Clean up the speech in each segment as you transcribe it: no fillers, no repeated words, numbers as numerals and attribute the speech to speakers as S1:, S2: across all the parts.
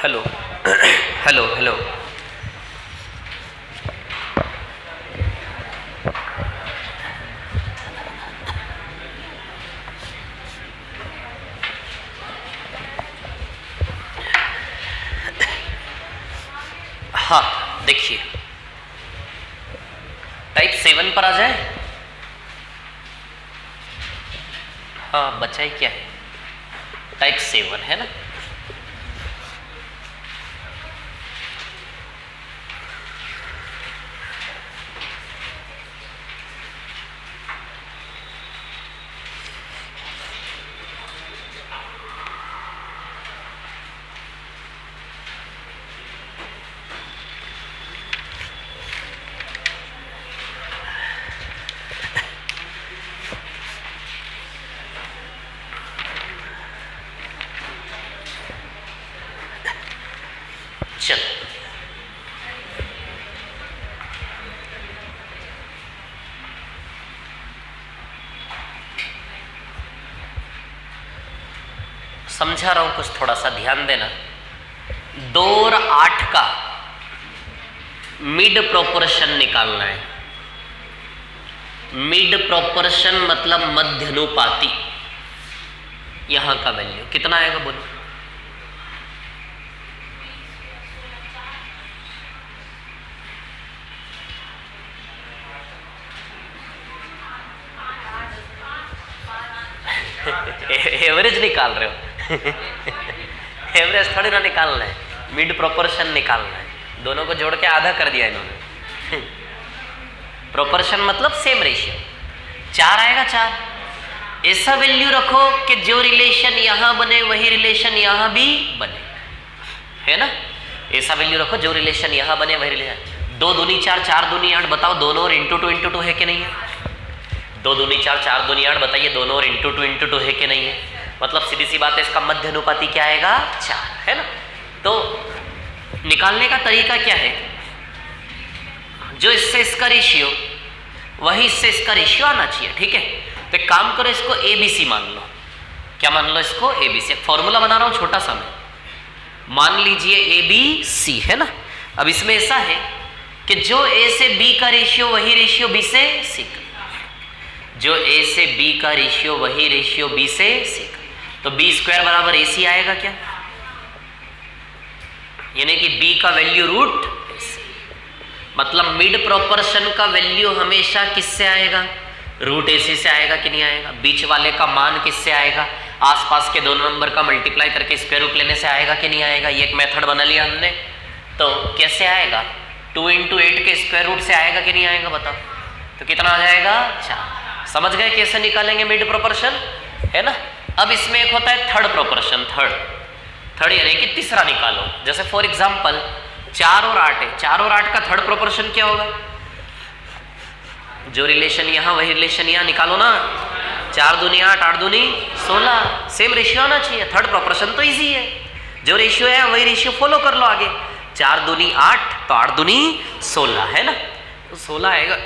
S1: Hello hello hello. हाँ देखिए, type 7 पर आ जाए। हाँ बचा ही क्या है, टाइप 7 है ना। चलो समझा रहा हूं, कुछ थोड़ा सा ध्यान देना। 2 और 8 का मिड प्रोपोर्शन निकालना है। मिड प्रोपोर्शन मतलब मध्यानुपाती। यहां का वैल्यू कितना आएगा बोलो। एवरेज निकाल रहे हो एवरेज थोड़ी ना निकालना है, मिड प्रोपोर्शन निकालना है। दोनों को जोड़ के आधा कर दिया इन्होंने प्रोपोर्शन मतलब सेम रेशियो। 4 आएगा 4। ऐसा वैल्यू रखो कि जो रिलेशन यहां बने वही रिलेशन यहां भी बने, है ना। ऐसा वैल्यू रखो जो रिलेशन यहां बने वही रिलेशन। 2 दूनी 4, 4 दूनी 8, बताओ दोनों और इंटू 2 इंटू 2 है कि नहीं है। 2 दूनी 4, 4 दूनी 8, बताइए दोनों और इंटू 2 इंटू 2 है कि नहीं है। मतलब सीधी सी बात है, इसका मध्य अनुपाती क्या आएगा 4, है ना। तो निकालने का तरीका क्या है, जो इससे इसका रेशियो वही इससे इसका रेशियो आना चाहिए, ठीक है। तो एक काम करो, इसको ABC मान लो। क्या मान लो इसको ABC। एक फॉर्मूला बना रहा हूं छोटा सा मैं, मान लीजिए ABC, है ना। अब इसमें ऐसा है कि जो A से B का रेशियो वही रेशियो B से C का, जो A से B का रेशियो वही रेशियो B से C का। तो B² बराबर AC आएगा क्या, यानी कि B का वैल्यू रूट AC। मतलब मिड प्रोपोर्शन का वैल्यू हमेशा किससे आएगा, रूट AC से आएगा कि नहीं आएगा। बीच वाले का मान किससे आएगा, आसपास के दोनों नंबर का मल्टीप्लाई करके स्क्वायर रूट लेने से आएगा कि नहीं आएगा। ये एक मेथड बना लिया हमने। तो कैसे आएगा, 2 × 8 के स्क्वायर रूट से आएगा कि नहीं आएगा बताओ। तो कितना आ जाएगा 4। समझ गए कैसे निकालेंगे मिड प्रोपोर्शन, है ना। अब इसमें एक होता है थर्ड प्रोपोर्शन। थर्ड यानी कि तीसरा निकालो। जैसे फॉर एग्जांपल 4 और 8 है, 4 और 8 का थर्ड प्रोपोर्शन क्या होगा, जो रिलेशन यहाँ वही रिलेशन यहाँ निकालो ना। 4 दूनी 8, 8 दूनी 16, सेम रेशियो आना चाहिए। थर्ड प्रोपोर्शन तो इजी है, जो रेशियो है वही रेशियो फॉलो कर लो आगे। 4 दूनी 8 तो 8 दूनी 16, है ना। तो 16 आएगा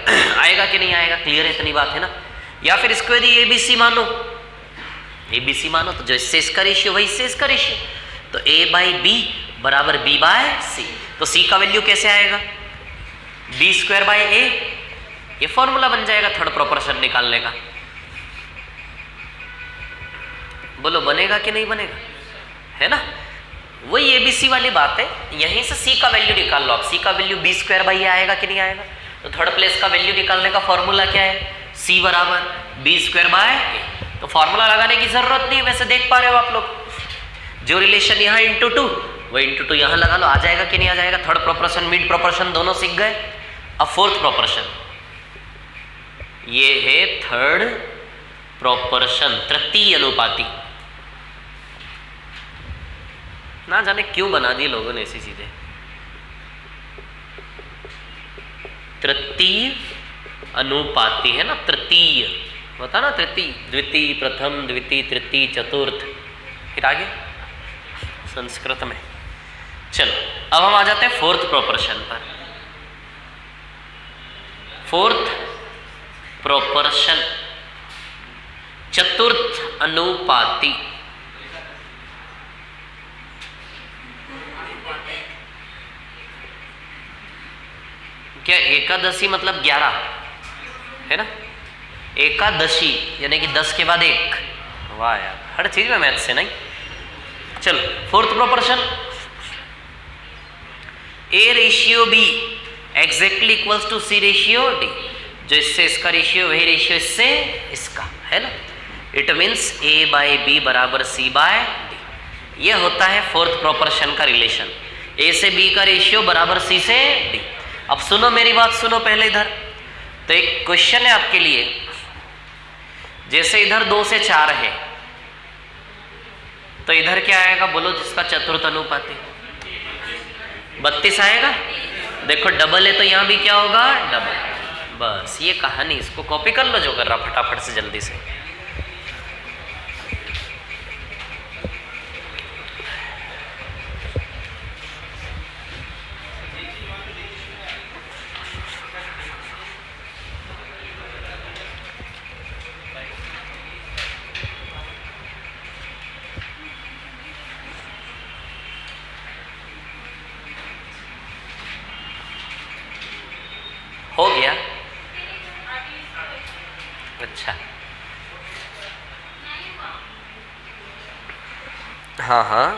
S1: आएगा कि नहीं आएगा, क्लियर है, इतनी बात है ना। या फिर इसको यदि ABC मानो, ABC मानो तो जो इससे इसका रेशियो वही इससे इसका रेशियो। तो A/B बराबर B/C। तो C का वैल्यू कैसे आएगा, B²/A। ये फॉर्मूला बन जाएगा थर्ड प्रोपोर्शन निकालने का। बोलो बनेगा कि नहीं बनेगा, है ना। वही ABC वाली बात है। यहीं से C का वैल्यू निकाल लो आप। C का वैल्यू B²/A आएगा कि नहीं आएगा। तो थर्ड प्लेस का वैल्यू निकालने का फॉर्मूला क्या है, C बराबर B²/A। तो फॉर्मूला लगाने की जरूरत नहीं, वैसे देख पा रहे हो आप लोग। जो रिलेशन यहाँ इंटू 2 वो इंटू 2 यहाँ लगा लो, आ जाएगा कि नहीं आ जाएगा। थर्ड प्रोपोर्शन मिड प्रोपोर्शन दोनों सीख गए। अब फोर्थ प्रोपोर्शन, ये है थर्ड प्रोपोर्शन, तृतीय अनुपाती। ना जाने क्यों बना दिए लोगों ने ऐसी चीजें। तृतीय अनुपाती है ना, तृतीय होता ना, तृतीय, द्वितीय, प्रथम, द्वितीय, तृतीय, चतुर्थ, फिर आगे संस्कृत में। चलो अब हम आ जाते हैं फोर्थ प्रोपोर्शन पर। फोर्थ प्रोपोर्शन चतुर्थ अनुपाती। क्या एकादशी मतलब 11 है ना, एकादशी यानी कि 10 के बाद 1। वाह यार, हर चीज में मैथ से नहीं। चलो fourth proportion, A ratio B exactly equals to C ratio D. जो इससे इसका रेशियो वही रेशियो इससे इसका है ना। It means A by B बराबर सी बाय डी। ये होता है फोर्थ प्रोपोर्शन का रिलेशन, ए से बी का रेशियो बराबर सी से डी। अब सुनो मेरी बात, सुनो पहले इधर। तो एक क्वेश्चन है आपके लिए, जैसे इधर 2 से 4 है तो इधर क्या आएगा बोलो, जिसका चतुर्थ अनुपाती 32 आएगा। देखो डबल है तो यहां भी क्या होगा, डबल। बस ये कहानी, इसको कॉपी कर लो जो कर रहा फटाफट से जल्दी से। हो गया? अच्छा हाँ हाँ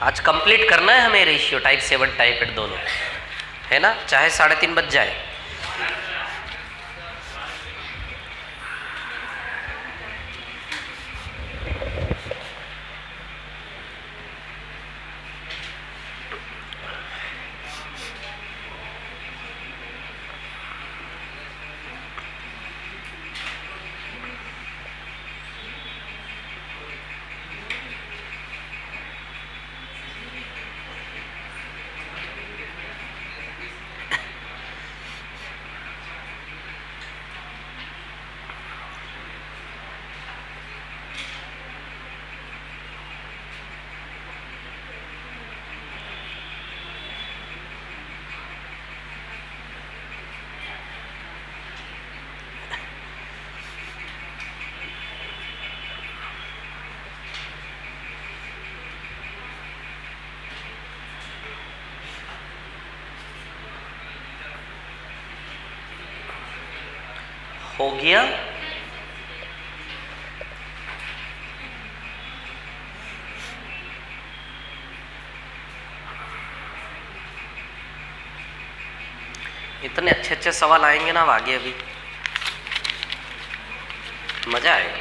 S1: आज कंप्लीट करना है हमें रेशियो, टाइप 7 टाइप 8 दोनों, है ना, चाहे 3:30 बज जाए। हो गया? इतने अच्छे अच्छे सवाल आएंगे ना अब आगे, अभी मजा आएगा।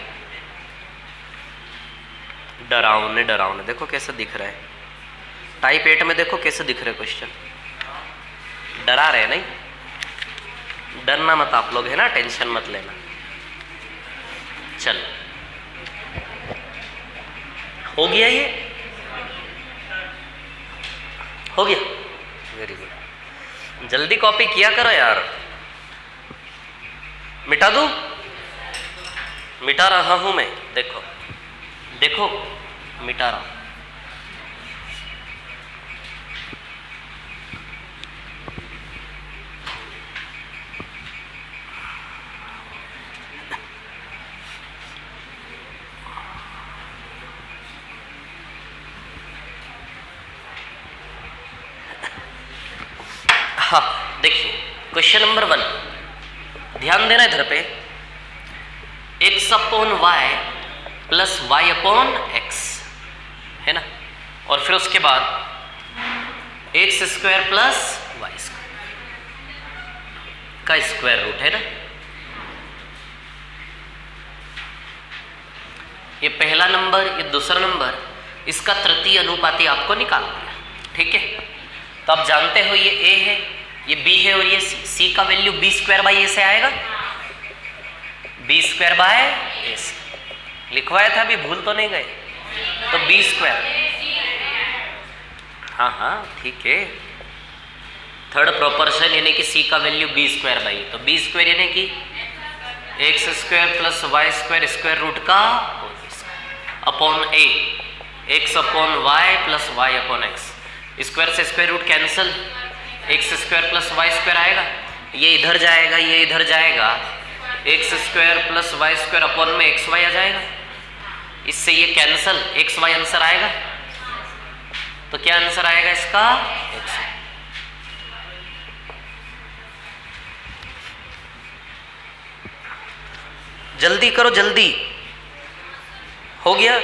S1: डरावने डरावने देखो कैसे दिख रहा है, टाइप 8 में देखो कैसे दिख रहे क्वेश्चन, डरा रहे नहीं। डरना मत आप लोग, है ना, टेंशन मत लेना। चलो हो गया, ये हो गया, वेरी गुड। जल्दी कॉपी किया करो यार। मिटा दूं? मिटा रहा हूं मैं, देखो देखो मिटा रहा हूं। हाँ देखिए क्वेश्चन नंबर 1, ध्यान देना इधर पे। x upon y plus y upon x, है ना, और फिर उसके बाद x square plus y square का स्क्वायर रूट, है ना। ये पहला नंबर, ये दूसरा नंबर, इसका तृतीय अनुपाती आपको निकाल दिया, ठीक है। तो आप जानते हो ये a है, ये b है और ये c का वैल्यू b स्क्वायर बाई ए से आएगा, b स्क्वायर बाय ए से लिखवाया था, अभी भूल तो नहीं गए। तो b स्क्वायर, हाँ हाँ ठीक है। थर्ड प्रोपोर्शन यानी कि c का वैल्यू b स्क्वायर बाई, तो b स्क्वायर यानी कि x square plus y square square root का upon a, x upon y plus y upon x, square से square root cancel, x square plus y square आएगा, ये इधर जाएगा ये इधर जाएगा, x square plus y square upon में एक्स वाई आ जाएगा, इससे ये कैंसल, एक्स वाई आंसर आएगा। तो क्या आंसर आएगा इसका? एक्स। जल्दी करो जल्दी, हो गया?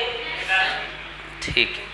S1: ठीक है।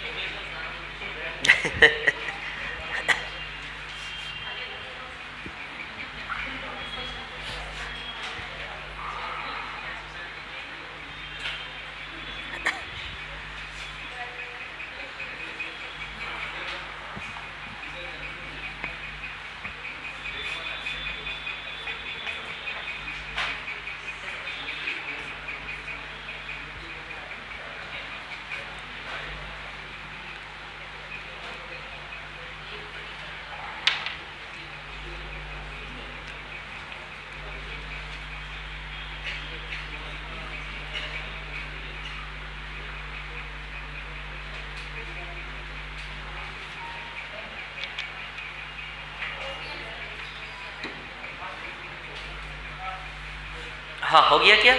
S1: हाँ, हो गया क्या?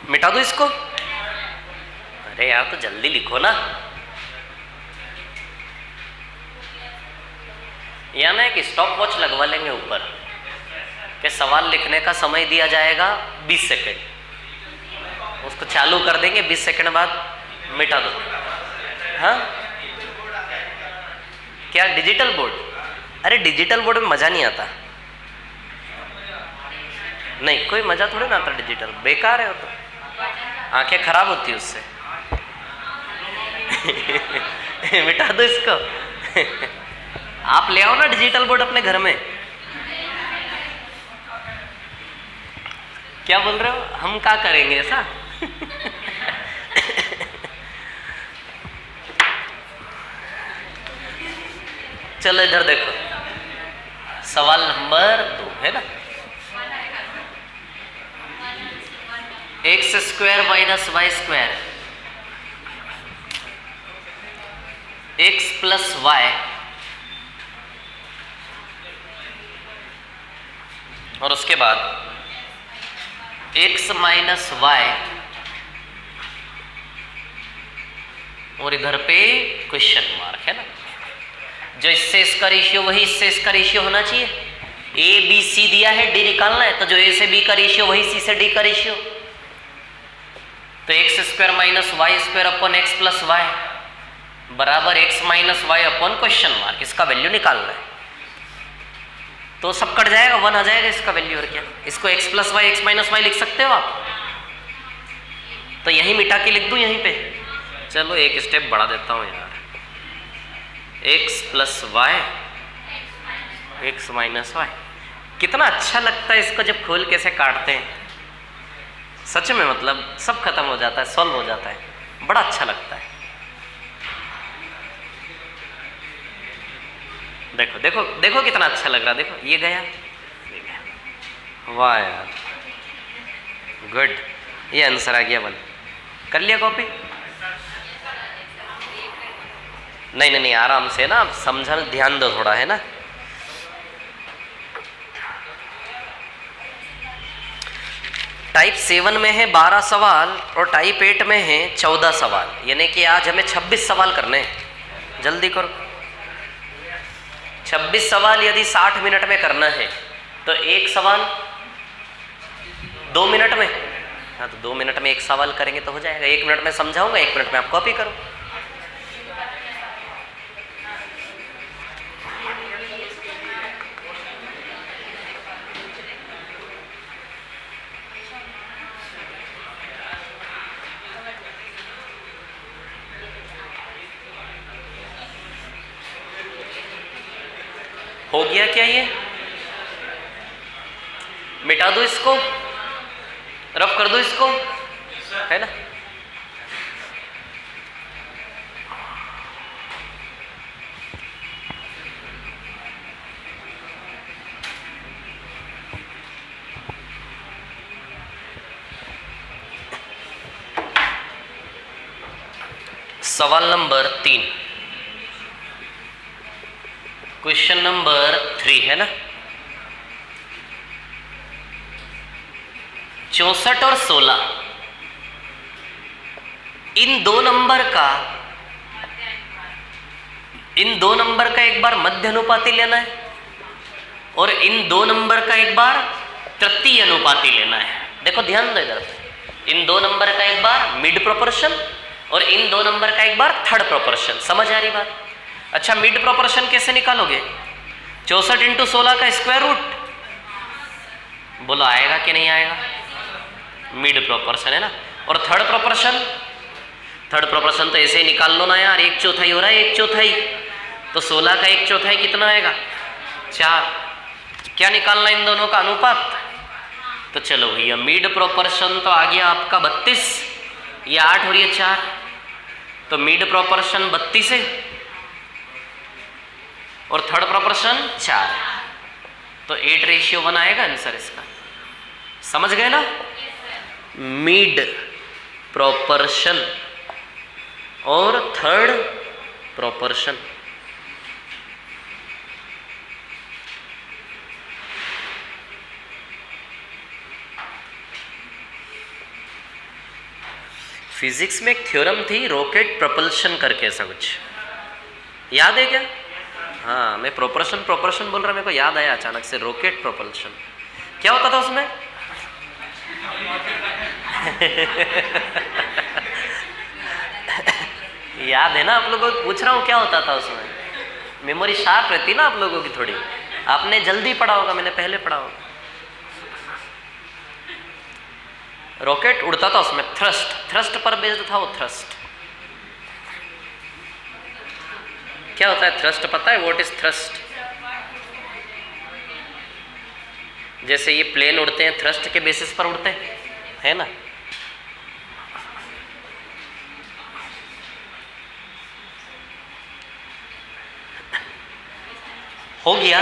S1: मिटा दो इसको? अरे यार तो जल्दी लिखो ना। या ना एक स्टॉप वॉच लगवा लेंगे ऊपर कि सवाल लिखने का समय दिया जाएगा 20 सेकंड, उसको चालू कर देंगे, 20 सेकंड बाद मिटा दो। हाँ क्या डिजिटल बोर्ड? अरे डिजिटल बोर्ड में मजा नहीं आता। नहीं कोई मजा थोड़ी ना आता, डिजिटल बेकार है वो तो, आंखें खराब होती है उससे। मिटा दो इसको। आप ले आओ ना डिजिटल बोर्ड अपने घर में। क्या बोल रहे हो? हम क्या करेंगे ऐसा? चलो इधर देखो, सवाल नंबर 2 है ना। X square minus y square x plus y और उसके बाद एक्स माइनस वाई और इधर पे क्वेश्चन मार्क है ना। जो इससे इसका रेशियो वही इससे इसका रेशियो होना चाहिए। ए बी सी दिया है, डी निकालना है, तो जो ए से बी का रेशियो वही सी से डी का रेशियो। तो x square minus y square upon x plus y बराबर x minus y upon question mark, इसका वैल्यू निकालना है। तो सब कट जाएगा, 1 आ जाएगा इसका वैल्यू। और क्या इसको x plus y x minus y लिख सकते हो आप? तो यहीं मिटा के लिख दूं यहीं पे? चलो एक स्टेप बढ़ा देता हूं यार, x plus y x minus y. कितना अच्छा लगता है इसको जब खोल के से काटते हैं, सच में मतलब सब खत्म हो जाता है, सॉल्व हो जाता है, बड़ा अच्छा लगता है। देखो देखो देखो कितना अच्छा लग रहा है, देखो ये गया, वाह यार गुड, ये आंसर आ गया। बन कर लिया कॉपी? नहीं नहीं नहीं, आराम से ना, समझा, ध्यान दो थोड़ा, है ना। टाइप 7 में है 12 सवाल और टाइप 8 में है 14 सवाल, यानी कि आज हमें 26 सवाल करने हैं। जल्दी करो। 26 सवाल यदि 60 मिनट में करना है तो एक सवाल 2 मिनट में, हाँ तो 2 मिनट में एक सवाल करेंगे तो हो जाएगा। 1 मिनट में समझाऊंगा, 1 मिनट में आप कॉपी करो। हो गया क्या? ये मिटा दो इसको, रफ कर दो इसको, है ना। सवाल नंबर 3, क्वेश्चन नंबर 3 है ना। 64 और 16, इन दो नंबर का एक बार मध्य अनुपाती लेना है और इन दो नंबर का एक बार तृतीय अनुपाती लेना है। देखो ध्यान दो इधर पे, इन दो नंबर का एक बार मिड प्रोपोर्शन और इन दो नंबर का एक बार थर्ड प्रोपोर्शन। समझ आ रही बात? अच्छा, मिड प्रोपोर्शन कैसे निकालोगे? 64 इंटू 16 का स्क्वायर रूट। बोलो आएगा कि नहीं आएगा? मिड प्रोपोर्शन है ना। और थर्ड प्रोपोर्शन तो ऐसे ही निकाल लो ना यार, 1/4 हो रहा है, 1/4। तो 16 का 1/4 कितना आएगा? 4। क्या निकालना इन दोनों का अनुपात? तो चलो भैया, मिड प्रोपोर्शन तो आ गया आपका 32, ये 8 और ये 4, तो मिड प्रोपोर्शन 32 है और थर्ड प्रोपोर्शन 4, तो 8:1 आएगा आंसर इसका। समझ गए ना? मिड प्रोपोर्शन और थर्ड प्रोपोर्शन। फिजिक्स में एक थ्योरम थी रॉकेट प्रोपल्शन करके, ऐसा कुछ याद है क्या? हाँ, मैं प्रोपोर्शन बोल रहा, मेरे को याद आया अचानक से, रॉकेट प्रोपल्शन। क्या होता था उसमें? याद है ना आप लोगों को? पूछ रहा हूँ क्या होता था उसमें। मेमोरी शार्प रहती ना आप लोगों की थोड़ी, आपने जल्दी पढ़ा होगा, मैंने पहले पढ़ा होगा। रॉकेट उड़ता था, उसमें थ्रस्ट पर बेस्ड था वो। थ्रस्ट क्या होता है? थ्रस्ट पता है? What is thrust? जैसे ये प्लेन उड़ते हैं थ्रस्ट के बेसिस पर उड़ते हैं, है ना? हो गया?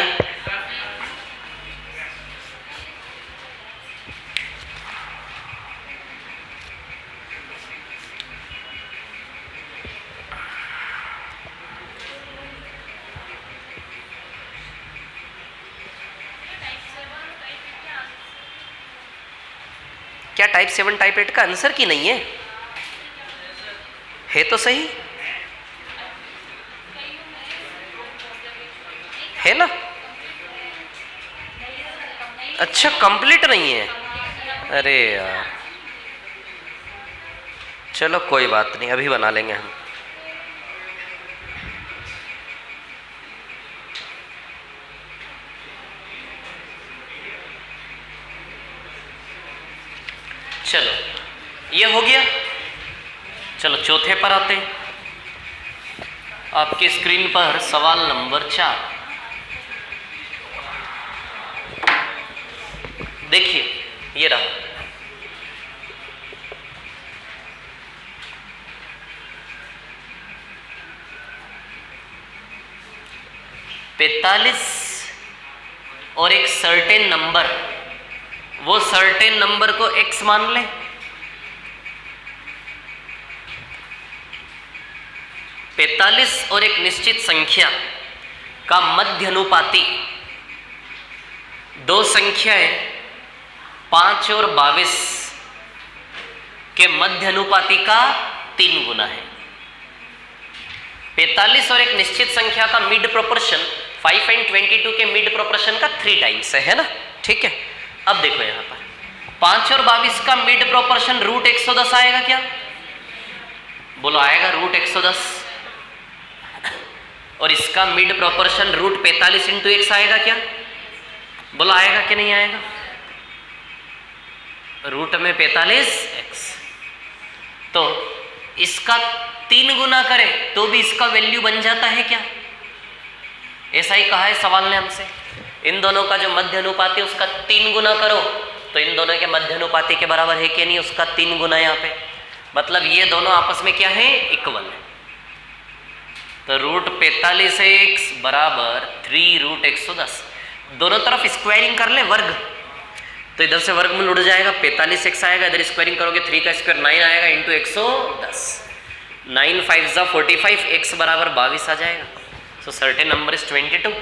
S1: क्या टाइप 7 टाइप 8 का आंसर की नहीं है? है तो सही है ना? अच्छा, कंप्लीट नहीं है? अरे यार, चलो कोई बात नहीं, अभी बना लेंगे हम। चलो ये हो गया। चलो चौथे पर आते हैं। आपके स्क्रीन पर सवाल नंबर 4 देखिए, ये रहा। पैंतालीस और एक सर्टेन नंबर, वो सर्टेन नंबर को x मान ले। पैंतालीस और एक निश्चित संख्या का मध्य अनुपाती दो संख्याएं 5 और 22 के मध्य अनुपाती का 3 गुना है। 45 और एक निश्चित संख्या का मिड प्रोपोर्शन 5 एंड 22 के मिड प्रोपोर्शन का 3 टाइम्स है ना? ठीक है। अब देखो यहां पर 5 और 22 का मिड प्रोपोर्शन रूट 110 आएगा क्या? बोलो आएगा रूट 110। और इसका mid proportion root 45 into x आएगा क्या? बोलो आएगा कि नहीं आएगा? रूट में 45 एक्स, तो इसका 3 गुना करें तो भी इसका वैल्यू बन जाता है क्या? ऐसा ही कहा है सवाल ने हमसे। इन दोनों का जो मध्य अनुपात है उसका 3 गुना करो तो इन दोनों के मध्य अनुपाती के बराबर है कि नहीं? उसका 3 गुना यहाँ पे, मतलब ये दोनों आपस में क्या है? इक्वल है। तो रूट 45 एक्स बराबर 3 रूट 110। दोनों तरफ स्क्वायरिंग कर ले वर्ग, तो इधर से वर्गमूल उड़ जाएगा, 45 एक्स आएगा, इधर स्क्वायरिंग करोगे 3 का स्क्वायर 9 आएगा इंटू 110। 9 5 जा 45, एक्स बराबर 22 आ जाएगा। सो सर्टेन नंबर इज 22।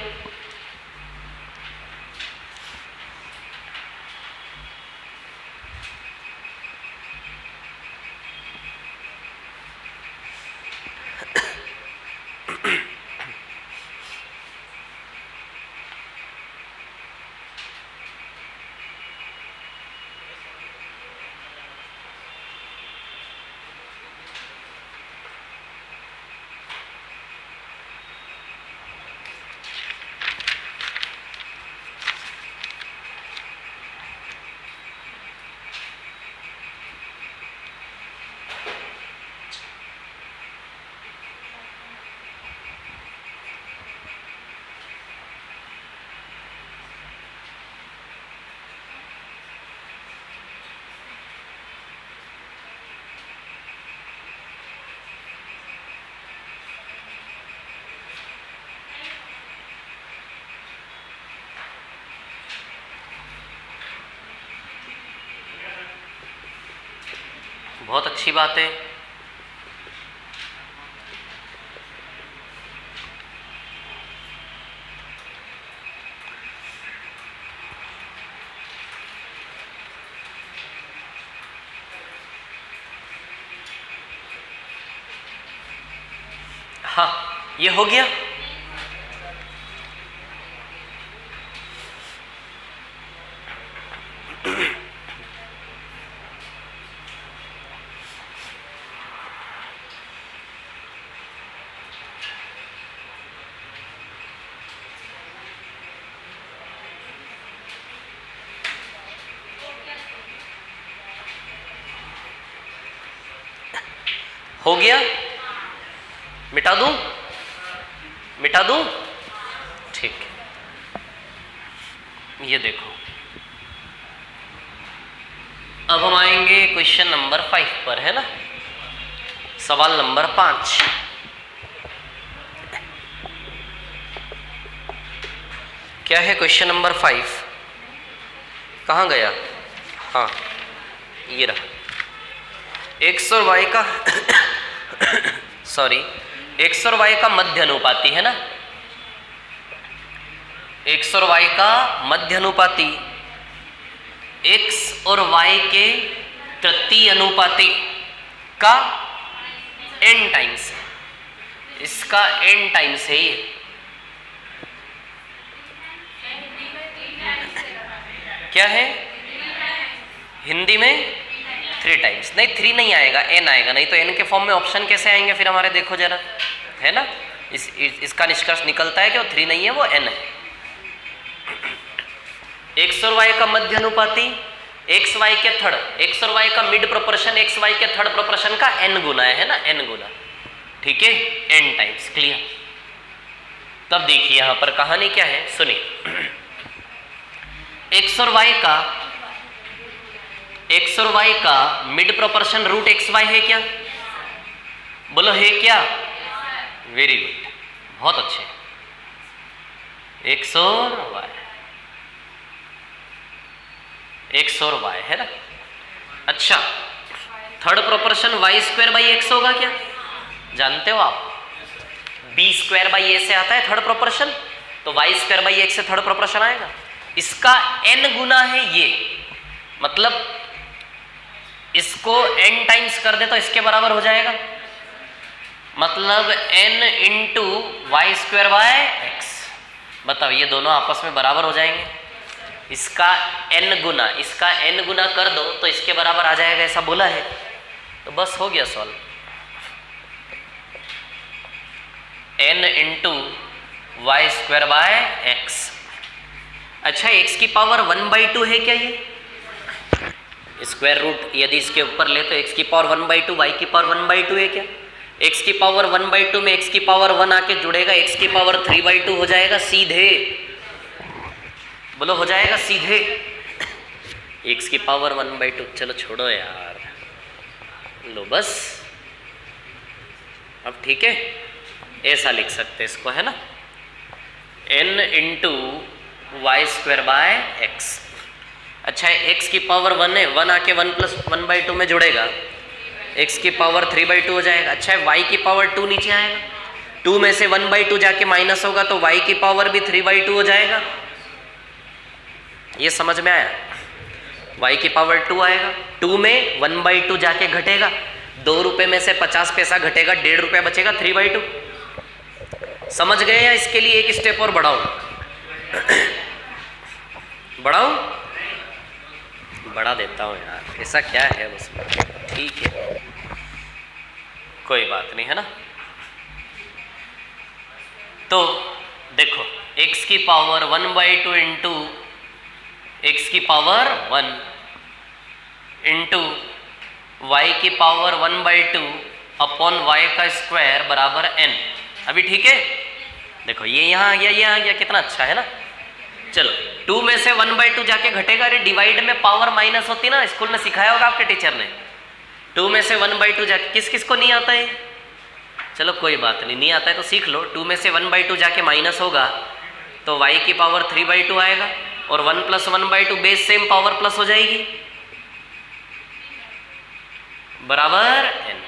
S1: बहुत अच्छी बात है। हाँ, ये हो गया। हो गया, मिटा दूं, मिटा दूं, ठीक है। ये देखो, अब हम आएंगे क्वेश्चन नंबर 5 पर, है ना, सवाल नंबर 5। क्या है क्वेश्चन नंबर 5? कहाँ गया? हाँ, ये रहा। एक्स और वाई का सॉरी, एक्स और वाई का मध्य अनुपाती, है ना, एक्स और वाई का मध्य अनुपाती एक्स और वाई के तृतीय अनुपाती का n टाइम्स है, इसका n टाइम्स है ये। क्या है? हिंदी में 3 टाइम्स, नहीं 3 नहीं आएगा, n आएगा, नहीं तो n के फॉर्म में ऑप्शन कैसे आएंगे फिर हमारे, देखो जरा, है ना, इसका निष्कर्ष निकलता है कि वो 3 नहीं है, वो n है। एक्स और वाई का मध्य अनुपाती एक्स वाई के थर्ड, एक्स और वाई का मिड प्रोपोर्शन एक्स वाई के थर्ड प्रोपोर्शन का n गुना है ना, n गुना, ठीक है, n टाइम्स। क्लियर? तब देखिए यहां पर कहानी क्या है, सुनिए। एक्स और वाई का mid proportion root x y है क्या? बोलो, है क्या? वेरी गुड, बहुत अच्छे। एक्स और वाई है ना। अच्छा, third proportion y square by x होगा क्या? जानते हो आप, बी स्क्वायर बाई ए से आता है थर्ड प्रोपोर्शन, तो वाई स्क्वायर बाई एक्स से थर्ड प्रोपोर्शन आएगा। इसका n गुना है ये, मतलब इसको n टाइम्स कर दे तो इसके बराबर हो जाएगा, मतलब n into y square by x. बताओ, ये दोनों आपस में बराबर हो जाएंगे। इसका n गुना, इसका n गुना कर दो तो इसके बराबर आ जाएगा, ऐसा बोला है, तो बस हो गया solve. n into y square by x. अच्छा, x की पावर 1/2 है क्या? ये स्क्वायर रूट यदि इसके ऊपर ले तो x की पावर 1/2, y की पावर 1/2 है क्या? x की पावर 1/2 में x की पावर 1 आके जुड़ेगा, x की पावर 3/2 हो जाएगा सीधे। बोलो, हो जाएगा सीधे x की पावर 1/2। चलो छोड़ो यार, लो बस, अब ठीक है, ऐसा लिख सकते इसको, है ना, n into y square by x. अच्छा, x की पावर 1 है, 1 आके 1 प्लस 1/2 में जुड़ेगा, x की पावर 3/2 हो जाएगा। अच्छा, y की पावर 2 नीचे आएगा, 2 में से 1/2 जाके माइनस होगा तो y की पावर भी 3/2 हो जाएगा। ये समझ में आया? y की पावर 2 आएगा, 2 में 1/2 जाके घटेगा, 2 रुपए में से 50 पैसा घटेगा, 1.5 रुपया बचेगा, 3/2। समझ गए? या इसके लिए एक स्टेप और बढ़ाऊं? बढ़ाऊं? बढ़ा देता हूं यार, ऐसा क्या है उसमें, ठीक है, कोई बात नहीं, है ना। तो देखो, x की पावर 1/2 इंटू एक्स की पावर 1 इंटू वाई की पावर 1/2 अपॉन वाई का स्क्वायर बराबर n। अभी ठीक है? देखो, ये यहाँ आ गया, ये आ गया, कितना अच्छा है ना। चलो, 2 में से 1/2 जाके घटेगा, अरे डिवाइड में पावर माइनस होती ना, स्कूल में सिखाया होगा आपके टीचर ने। 2 में से 1/2 जाके, किस किस को नहीं आता है? चलो कोई बात नहीं, नहीं आता है तो सीख लो। 2 में से 1/2 जाके माइनस होगा तो y की पावर 3/2 आएगा, और 1 plus 1/2 base same power plus हो जाएगी। बराबर n।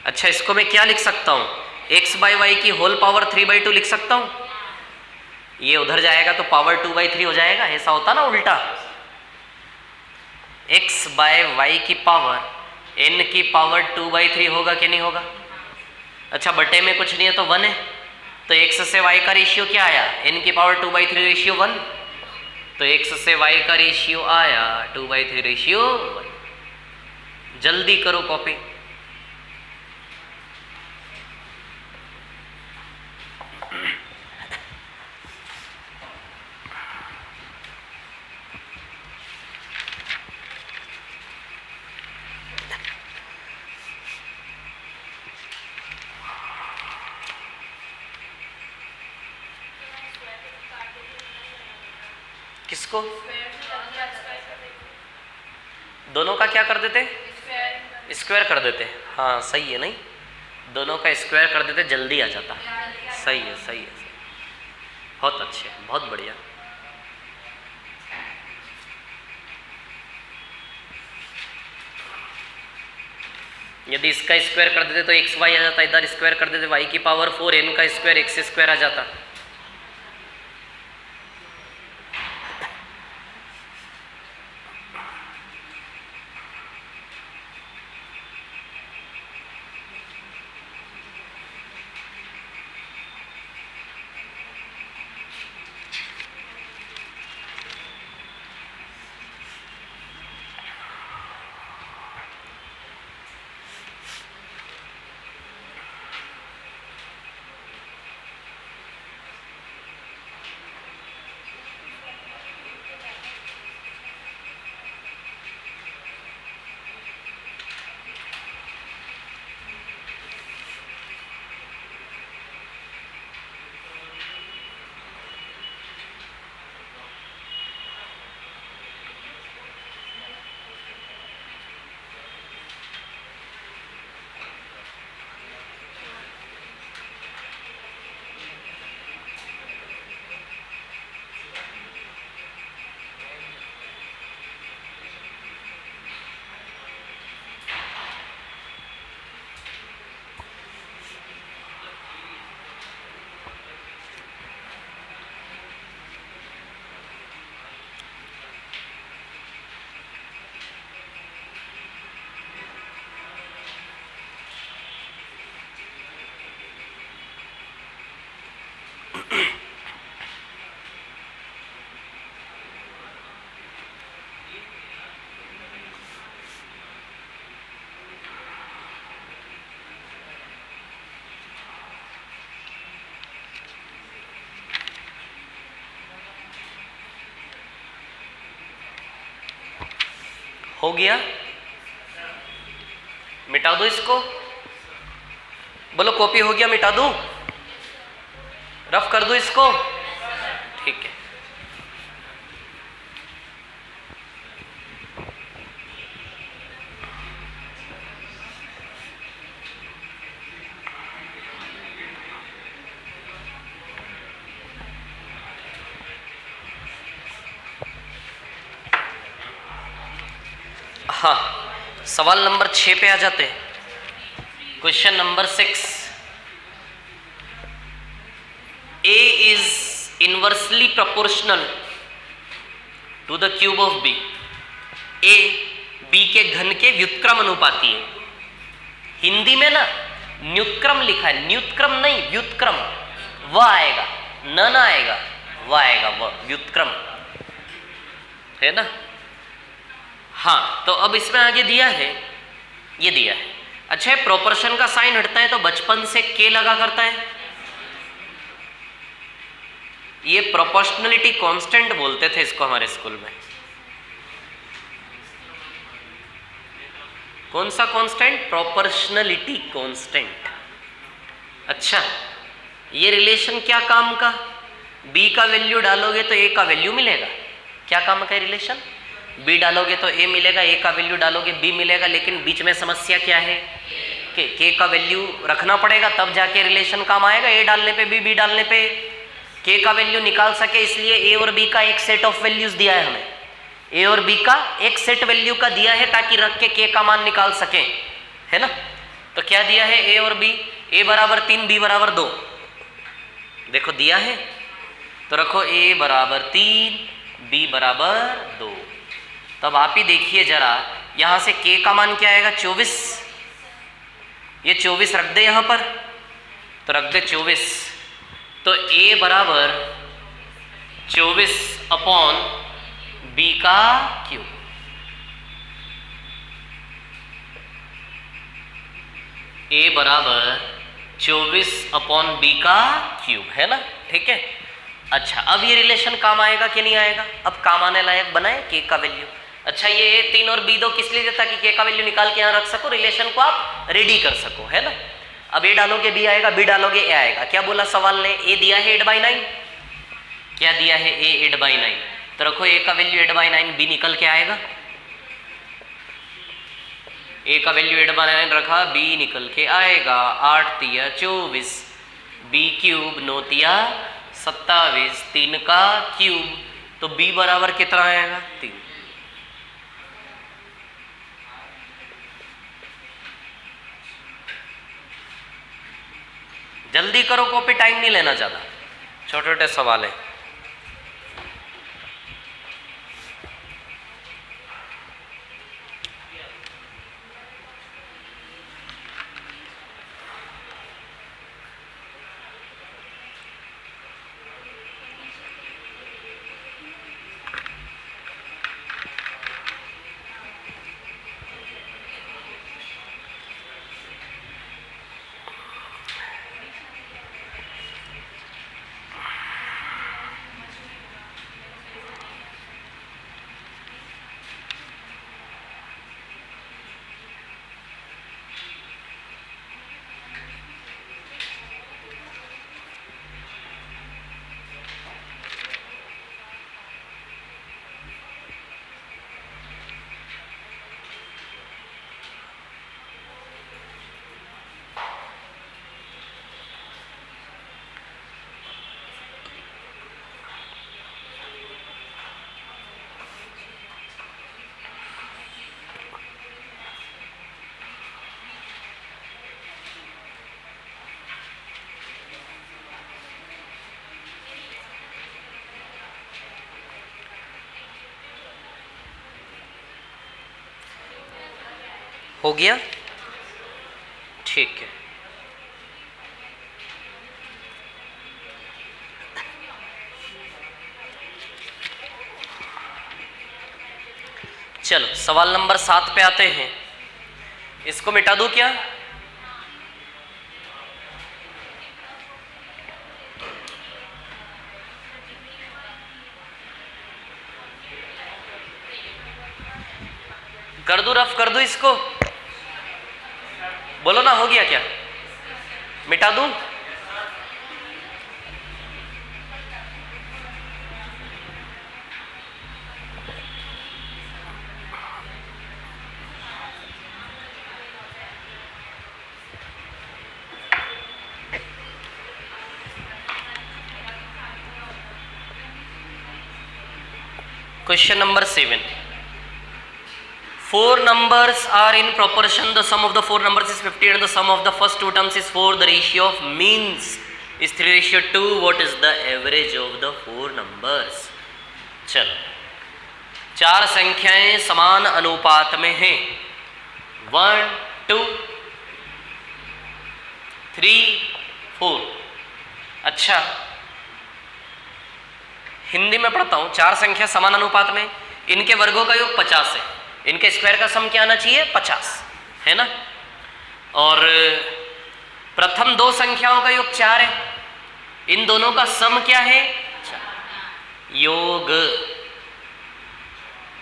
S1: अच्छा, इसको मैं क्या लिख सकता हूँ, x बाई वाई की होल पावर 3/2 लिख सकता हूँ। ये उधर जाएगा तो पावर 2/3 हो जाएगा, ऐसा होता ना उल्टा। x बाय वाई की पावर n की पावर 2/3 होगा कि नहीं होगा। अच्छा, बटे में कुछ नहीं है तो 1 है, तो x से y का रेशियो क्या आया, n की पावर 2/3 रेशियो 1, तो x से y का रेशियो आया 2/3 रेशियो 1। जल्दी करो कॉपी। किसको, दोनों का क्या कर देते, स्क्वायर कर देते। हाँ सही है, नहीं दोनों का स्क्वायर कर देते, जल्दी आ जाता। सही है, सही है, सही। बहुत अच्छे, बहुत बढ़िया। यदि इसका स्क्वायर कर देते तो एक्स वाई आ जाता, इधर स्क्वायर कर देते वाई की पावर 4, एन का स्क्वायर एक्स स्क्वायर आ जाता। हो गया, मिटा दो इसको, बोलो कॉपी हो गया, मिटा दूं, रफ कर दो इसको, ठीक है। हाँ, सवाल नंबर 6 पे आ जाते हैं। Question number 6, A is inversely proportional to the cube of B। A B के घन के व्युत्क्रम अनुपाती है। हिंदी में ना न्युत्क्रम लिखा है, न्युत्क्रम नहीं व्युत्क्रम, व आएगा, न ना आएगा, व आएगा, व व्युत्क्रम है ना। हाँ, तो अब इसमें आगे दिया है, ये दिया है। अच्छा, प्रोपोर्शन का साइन हटता है तो बचपन से के लगा करता है। ये प्रोपोर्शनलिटी कांस्टेंट बोलते थे इसको हमारे स्कूल में। कौन सा कांस्टेंट, प्रोपोर्शनलिटी कांस्टेंट। अच्छा, ये रिलेशन क्या काम का, बी का वैल्यू डालोगे तो ए का वैल्यू मिलेगा। क्या काम का रिलेशन, बी डालोगे तो ए मिलेगा, ए का वैल्यू डालोगे बी मिलेगा, लेकिन बीच में समस्या क्या है, के का वैल्यू रखना पड़ेगा तब जाके रिलेशन काम आएगा। ए डालने पे बी, बी डालने पे के का वैल्यू निकाल सके, इसलिए ए और बी का एक सेट ऑफ वैल्यूज दिया है हमें। ए और बी का एक सेट वैल्यू का दिया है ताकि रख के का मान निकाल सके। है ना। तो क्या दिया है ए और बी, ए बराबर 3 बी बराबर 2, देखो दिया है, तो रखो ए बराबर 3 बी बराबर 2। तब आप ही देखिए जरा, यहां से के का मान क्या आएगा 24, ये 24 रख दे यहां पर, तो रख दे 24, तो ए बराबर 24 अपॉन बी का क्यूब, ए बराबर 24 अपॉन बी का क्यूब, है ना, ठीक है। अच्छा, अब ये रिलेशन काम आएगा कि नहीं आएगा, अब काम आने लायक बनाए के का वैल्यू। अच्छा, ये 3 और बी 2 किस लिए देता कि के का वैल्यू निकाल के यहाँ रख सको, रिलेशन को आप रेडी कर सको, है ना। अब ए डालोगे बी आएगा, बी डालोगे ए आएगा। क्या बोला सवाल ने, ए दिया है 8/9, क्या दिया है ए 8/9, तो रखो ए का वैल्यू 8/9, बी निकल के आएगा, ए का वैल्यू 8/9 रखा, बी निकल के आएगा 8 तिया 24, बी क्यूब 9 तिया 27, 3 का क्यूब, तो बी बराबर कितना आएगा 3। जल्दी करो कॉपी, टाइम नहीं लेना ज्यादा, छोटे छोटे सवाल है। हो गया, ठीक है। चलो सवाल नंबर 7 पे आते हैं, इसको मिटा दूं क्या, कर दूं, रफ कर दूं इसको, बोलो ना, हो गया क्या, मिटा दूं, question number 7, 4 numbers are in proportion, the sum of the 4 numbers is 50 and the sum of the first 2 terms is 4, the ratio of means is 3:2, what is the average of the 4 numbers। चलो, 4 संख्याएं समान अनुपात में हैं, 1 2 3 4। अच्छा, हिंदी में पढ़ता हूं, 4 संख्या समान अनुपात में, इनके वर्गों का योग 50 है, इनके स्क्वायर का सम क्या आना चाहिए 50, है ना। और प्रथम 2 संख्याओं का योग 4 है, इन दोनों का सम क्या है 4, योग,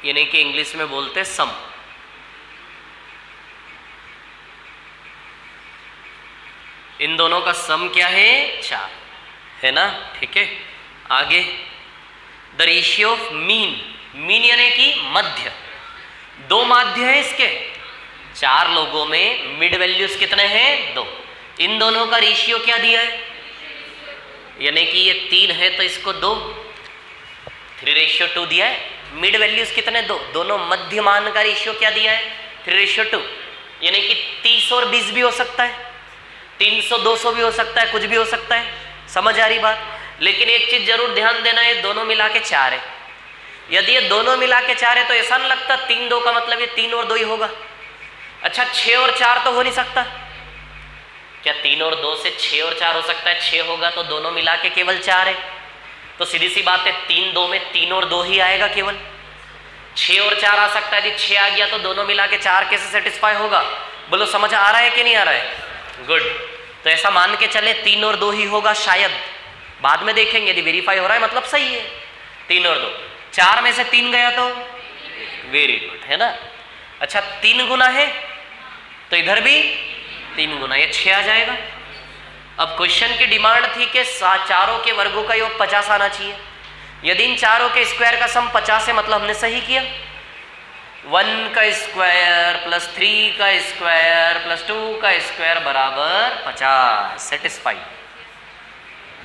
S1: यानी कि इंग्लिश में बोलते सम। इन दोनों का सम क्या है 4, है ना, ठीक है। आगे, the ratio of mean, mean यानी कि मध्य, 2 माध्य है इसके, 4 लोगों में मिड वैल्यूज कितने हैं 2, इन दोनों का रेशियो क्या दिया है, यानी कि ये 3 है तो इसको 2, 3:2 दिया है। मिड वैल्यूज कितने 2, दोनों मध्य मान का रेशियो क्या दिया है 3:2, यानी कि 30 और 20 भी हो सकता है, 300 200 भी हो सकता है, कुछ भी हो सकता है। समझ आ रही बात? लेकिन एक चीज जरूर ध्यान देना, ये दोनों मिला के 4 है। यदि ये दोनों मिला के 4 है तो ऐसा नहीं लगता 3 2 का मतलब ये 3 और 2 ही होगा। अच्छा 6 और 4 तो हो नहीं सकता क्या? 3 और 2 से 6 और 4 हो सकता है, 6 होगा तो दोनों मिला के केवल 4 है। तो सीधी सी बात है 3 2 में 3 और 2 ही आएगा केवल। 6 और 4 आ सकता है, यदि 6 आ गया तो दोनों मिला के 4 कैसे सेटिस्फाई होगा? बोलो समझ आ रहा है कि नहीं आ रहा है? गुड। तो ऐसा मान के चले 3 और 2 ही होगा शायद, बाद में देखेंगे यदि वेरीफाई हो रहा है मतलब सही है। 3 और 2, 4 में से 3 गया तो वेरी गुड, है ना। अच्छा 3 गुना है तो इधर भी 3 गुना, ये 6 आ जाएगा। अब क्वेश्चन की डिमांड थी कि चारों के वर्गों का योग 50 आना चाहिए। यदि इन चारों के स्क्वायर का सम 50 है मतलब हमने सही किया। 1 का स्क्वायर प्लस 3 का स्क्वायर प्लस 2 का स्क्वायर बराबर 50, satisfy.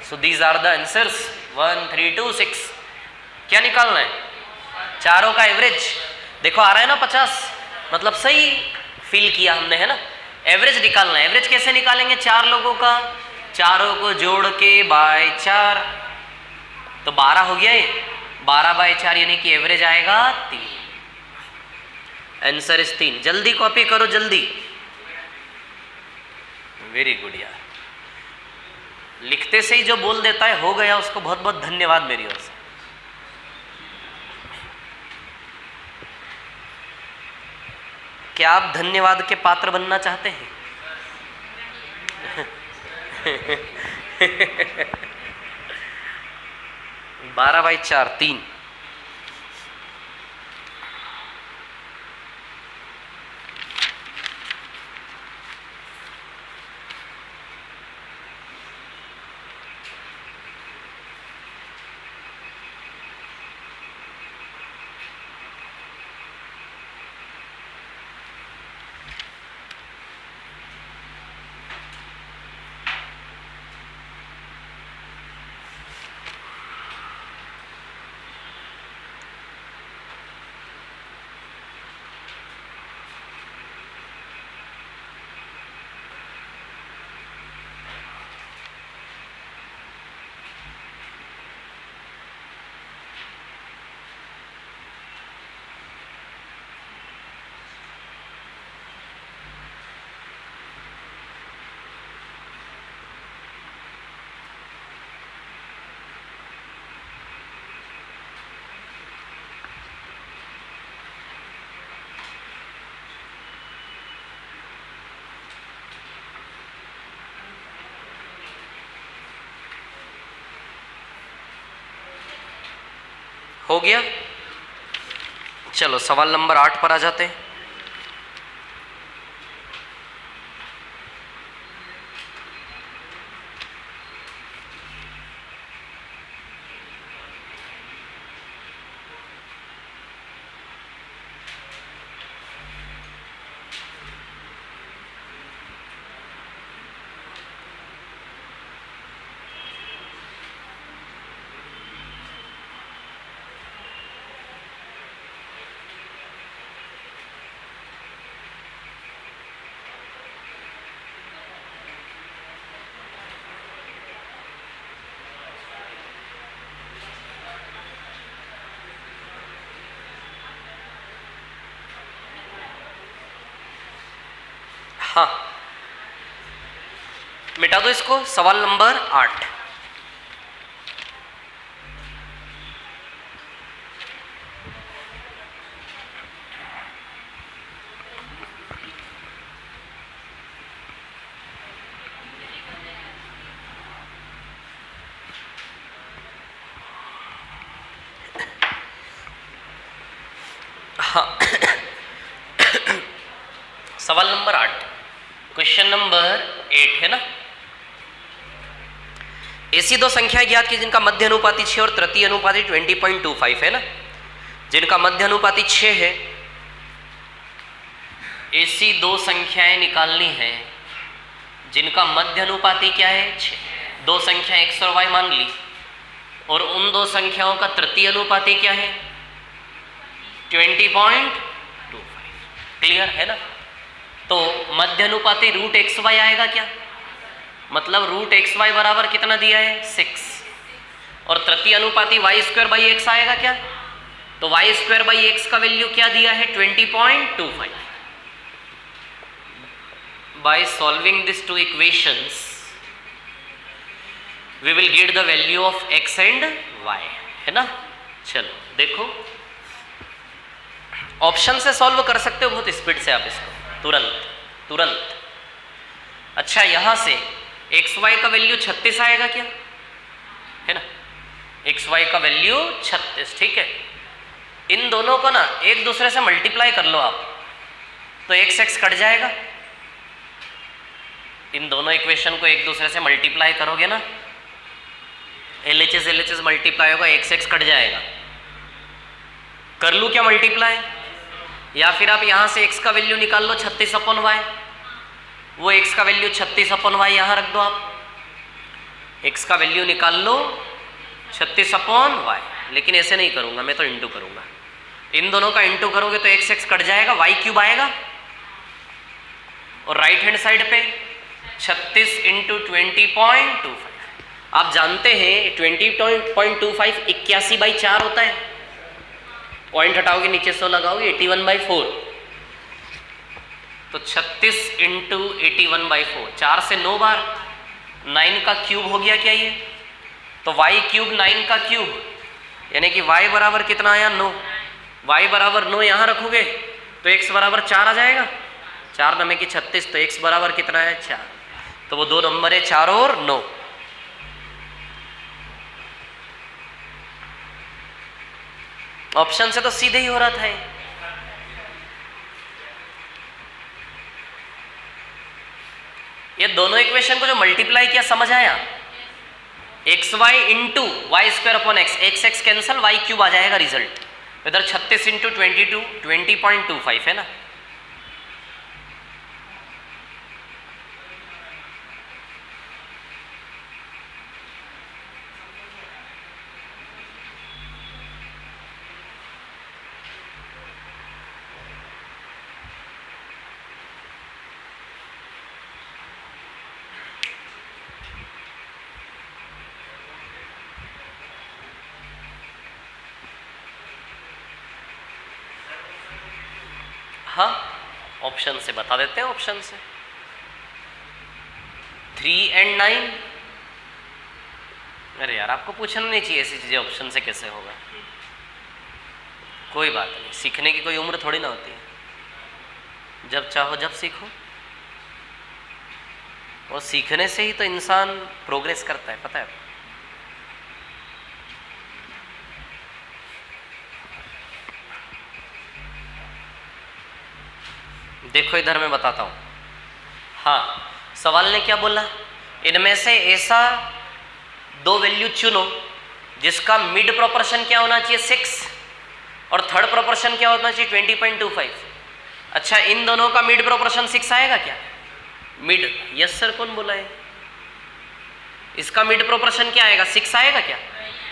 S1: So these are the answers 1 3 2 6। क्या निकालना है? चारों का एवरेज। देखो आ रहा है ना 50, मतलब सही फील किया हमने, है ना। एवरेज निकालना है। एवरेज कैसे निकालेंगे? 4 लोगों का, चारों को जोड़ के बाय 4, तो 12 हो गया ये। 12 बाय 4 यानी कि एवरेज आएगा 3। Answer is 3। जल्दी कॉपी करो जल्दी। वेरी गुड यार, लिखते से ही जो बोल देता है हो गया, उसको बहुत बहुत धन्यवाद मेरी ओर से। क्या आप धन्यवाद के पात्र बनना चाहते हैं? 12 बाई 4 3। हो गया। चलो सवाल नंबर 8 पर आ जाते हैं। हाँ मिटा दो इसको। सवाल नंबर 8। हाँ सवाल नंबर 8, क्वेश्चन नंबर 8 है ना। ऐसी दो संख्या ज्ञात की जिनका मध्य अनुपाती 6 और तृतीय अनुपाती 20.25 है ना। जिनका मध्य अनुपाती 6 है, ऐसी दो संख्याएं निकालनी है जिनका मध्य अनुपाती क्या है 6। दो संख्या x और y मान ली, और उन दो संख्याओं का तृतीय अनुपाती क्या है 20.25। क्लियर है ना। तो मध्य अनुपाती रूट एक्स वाई आएगा क्या? मतलब रूट एक्स वाई बराबर कितना दिया है 6, और तृतीय अनुपाती वाई स्क्वायर बाई एक्स आएगा क्या? तो वाई स्क्वायर बाई एक्स का वैल्यू क्या दिया है 20.25. By solving this two equations we will get the value of x and y, है ना? चलो देखो, ऑप्शन से सॉल्व कर सकते हो बहुत स्पीड से आप इसको, तुरंत. अच्छा, यहां से एक्स वाई का वैल्यू 36 आएगा क्या? है ना, एक्स वाई का वैल्यू 36. ठीक है, इन दोनों को ना एक दूसरे से मल्टीप्लाई कर लो आप, तो एक्स एक्स कट जाएगा. इन दोनों इक्वेशन को एक दूसरे से मल्टीप्लाई करोगे ना, LHS मल्टीप्लाई होगा, एक्स एक्स कट जाएगा. कर लूँ क्या मल्टीप्लाई? या फिर आप यहाँ से x का वैल्यू निकाल लो 36/y, वो x का वैल्यू 36/y यहाँ रख दो आप. x का वैल्यू निकाल लो 36/y, लेकिन ऐसे नहीं करूँगा मैं, तो इंटू करूँगा. इन दोनों का इंटू करोगे तो x x कट जाएगा, y क्यूब आएगा, और राइट हैंड साइड पे 36 × 20.25. आप जानते हैं 20.25 81/4 होता है. पॉइंट हटाओगे, नीचे 100 लगाओगे, 81/4. तो 36 × 81/4, 4 से 9 बार, 9 का क्यूब हो गया क्या ये? तो y क्यूब 9 का क्यूब, यानी कि y बराबर कितना आया 9. y बराबर 9 यहाँ रखोगे तो x बराबर 4 आ जाएगा. 4 9 की 36, तो x बराबर कितना है 4. तो वो दो नंबर है 4 और 9. ऑप्शन से तो सीधे ही हो रहा था ये दोनों इक्वेशन को जो मल्टीप्लाई किया, समझ आया? X y into y square upon x, x x cancel, y cube आ जाएगा रिजल्ट. इधर 36 × 22 20.25 है ना. हाँ, ऑप्शन से बता देते हैं. ऑप्शन से 3 और 9. अरे यार, आपको पूछना नहीं चाहिए ऐसी चीज़ें, ऑप्शन से कैसे होगा. कोई बात नहीं, सीखने की कोई उम्र थोड़ी ना होती है. जब चाहो जब सीखो, और सीखने से ही तो इंसान प्रोग्रेस करता है, पता है. देखो इधर मैं बताता हूँ. हाँ, सवाल ने क्या बोला? इनमें से ऐसा दो वैल्यू चुनो जिसका मिड प्रोपोर्शन क्या होना चाहिए 6, और थर्ड प्रोपोर्शन क्या होना चाहिए 20.25. अच्छा, इन दोनों का मिड प्रोपोर्शन 6 आएगा क्या? मिड, यस सर, कौन बोला है? इसका मिड प्रोपोर्शन क्या आएगा? 6 आएगा क्या?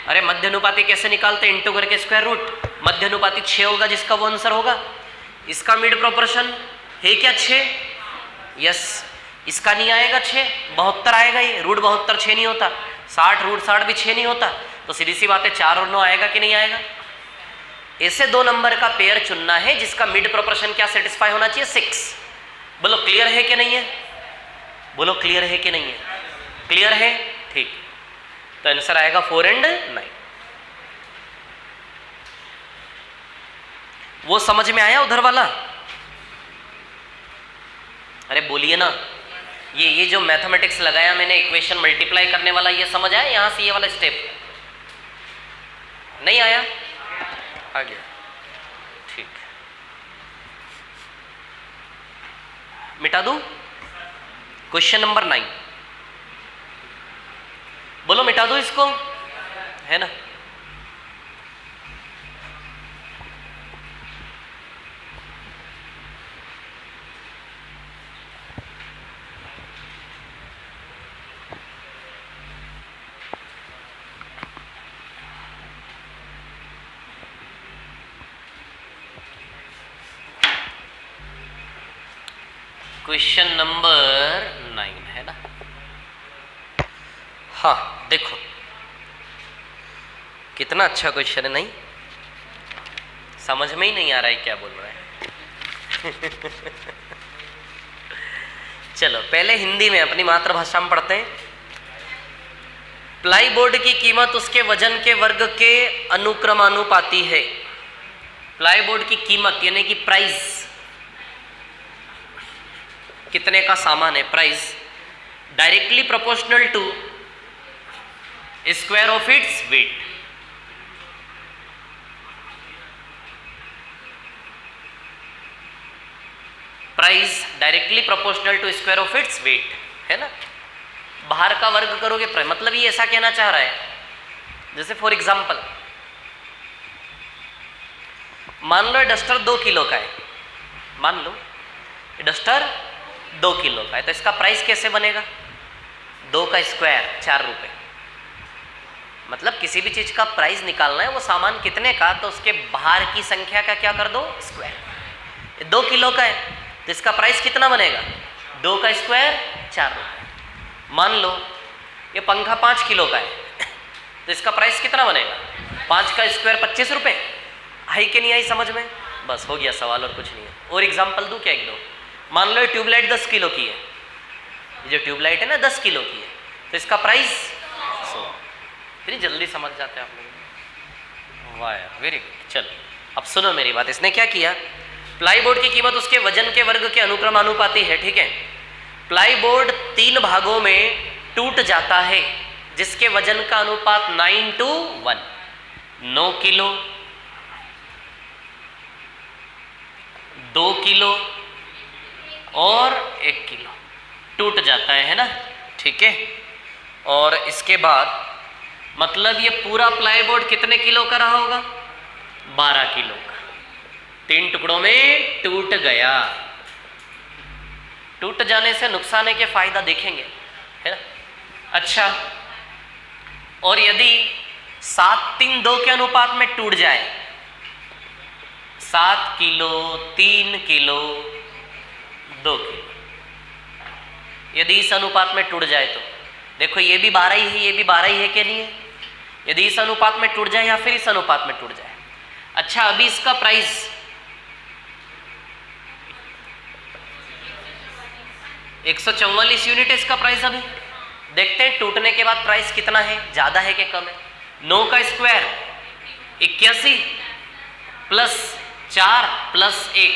S1: अरे मध्य अनुपाती कैसे निकालते? इंटू करके स्क्वायर रूट. मध्य अनुपाती 6 होगा, जिसका वो आंसर होगा. इसका मिड प्रोपोर्शन है क्या 6? यस. इसका नहीं आएगा 6, 72 आएगा. ये रूट 72 6 नहीं होता. 60 रूट 60 भी 6 नहीं होता. तो सीधी सी बात है 4 और 9 आएगा कि नहीं आएगा? ऐसे दो नंबर का पेयर चुनना है जिसका मिड प्रोपोर्शन क्या सेटिस्फाई होना चाहिए 6. बोलो क्लियर है कि नहीं है? बोलो क्लियर है कि नहीं है? क्लियर है, ठीक. तो आंसर आएगा 4 और 9. वो समझ में आया उधर वाला? अरे बोलिए ना. ये जो मैथमेटिक्स लगाया मैंने, इक्वेशन मल्टीप्लाई करने वाला, ये समझ आया? यहां से ये वाला स्टेप नहीं आया? आ गया, ठीक. मिटा दूं? Question number 9. बोलो मिटा दूं इसको, है ना? क्वेश्चन नंबर 9 है ना। हाँ देखो कितना अच्छा क्वेश्चन है, नहीं समझ में ही नहीं आ रहा है क्या बोल रहा है। चलो पहले हिंदी में अपनी मातृभाषा में पढ़ते हैं। प्लाईबोर्ड की कीमत उसके वजन के वर्ग के अनुक्रमानुपाती है। प्लाईबोर्ड की कीमत यानी कि प्राइस, कितने का सामान है, price directly proportional to square of its weight. Price directly proportional to square of its weight, है ना। बाहर का वर्ग करोगे प्राइस, मतलब ये ऐसा कहना चाह रहा है, जैसे फॉर एग्जांपल मान लो डस्टर 2 किलो का है, मान लो डस्टर 2 किलो का है, तो इसका प्राइस कैसे बनेगा, 2 का स्क्वायर 4 रुपए। मतलब किसी भी चीज का प्राइस निकालना है, वो सामान कितने का, तो उसके बाहर की संख्या का क्या कर दो, स्क्वायर। 2 किलो का है तो इसका प्राइस कितना बनेगा, 2 का स्क्वायर 4 रुपए। मान लो ये पंखा 5 किलो का है तो इसका प्राइस कितना बनेगा, 5 का स्क्वायर 25 रुपए। आई कि नहीं आई समझ में, बस हो गया सवाल और कुछ नहीं है। और एग्जाम्पल दूं क्या, एक दो, मान लो ये ट्यूबलाइट 10 किलो की है, ये जो ट्यूबलाइट है ना 10 किलो की है, तो इसका प्राइस 100। फिर जल्दी समझ जाते हैं आप लोग, वाह यार वेरी गुड। चलो अब सुनो मेरी बात, इसने क्या किया, प्लाईबोर्ड की कीमत उसके वजन के वर्ग के अनुक्रमानुपाती है, ठीक है। प्लाईबोर्ड 3 भागों में टूट जाता है जिसके वजन का अनुपात 9:1, 9 किलो, 2 किलो और 1 किलो टूट जाता है ना, ठीक है। और इसके बाद मतलब ये पूरा प्लाईबोर्ड कितने किलो का रहा होगा, 12 किलो का, 3 टुकड़ों में टूट गया। टूट जाने से नुकसान है के फायदा देखेंगे, है ना। अच्छा, और यदि 7:3:2 के अनुपात में टूट जाए, 7 किलो, 3 किलो, 2 किलो, यदि इस अनुपात में टूट जाए तो देखो ये भी 12 ही है, ये भी 12 ही है कि नहीं है। यदि इस अनुपात में टूट जाए या फिर इस अनुपात में टूट जाए। अच्छा, अभी इसका प्राइस 144 यूनिट है इसका प्राइस। अभी देखते हैं टूटने के बाद प्राइस कितना है, ज्यादा है कि कम है। 9 का स्क्वायर 81 प्लस 4 प्लस 1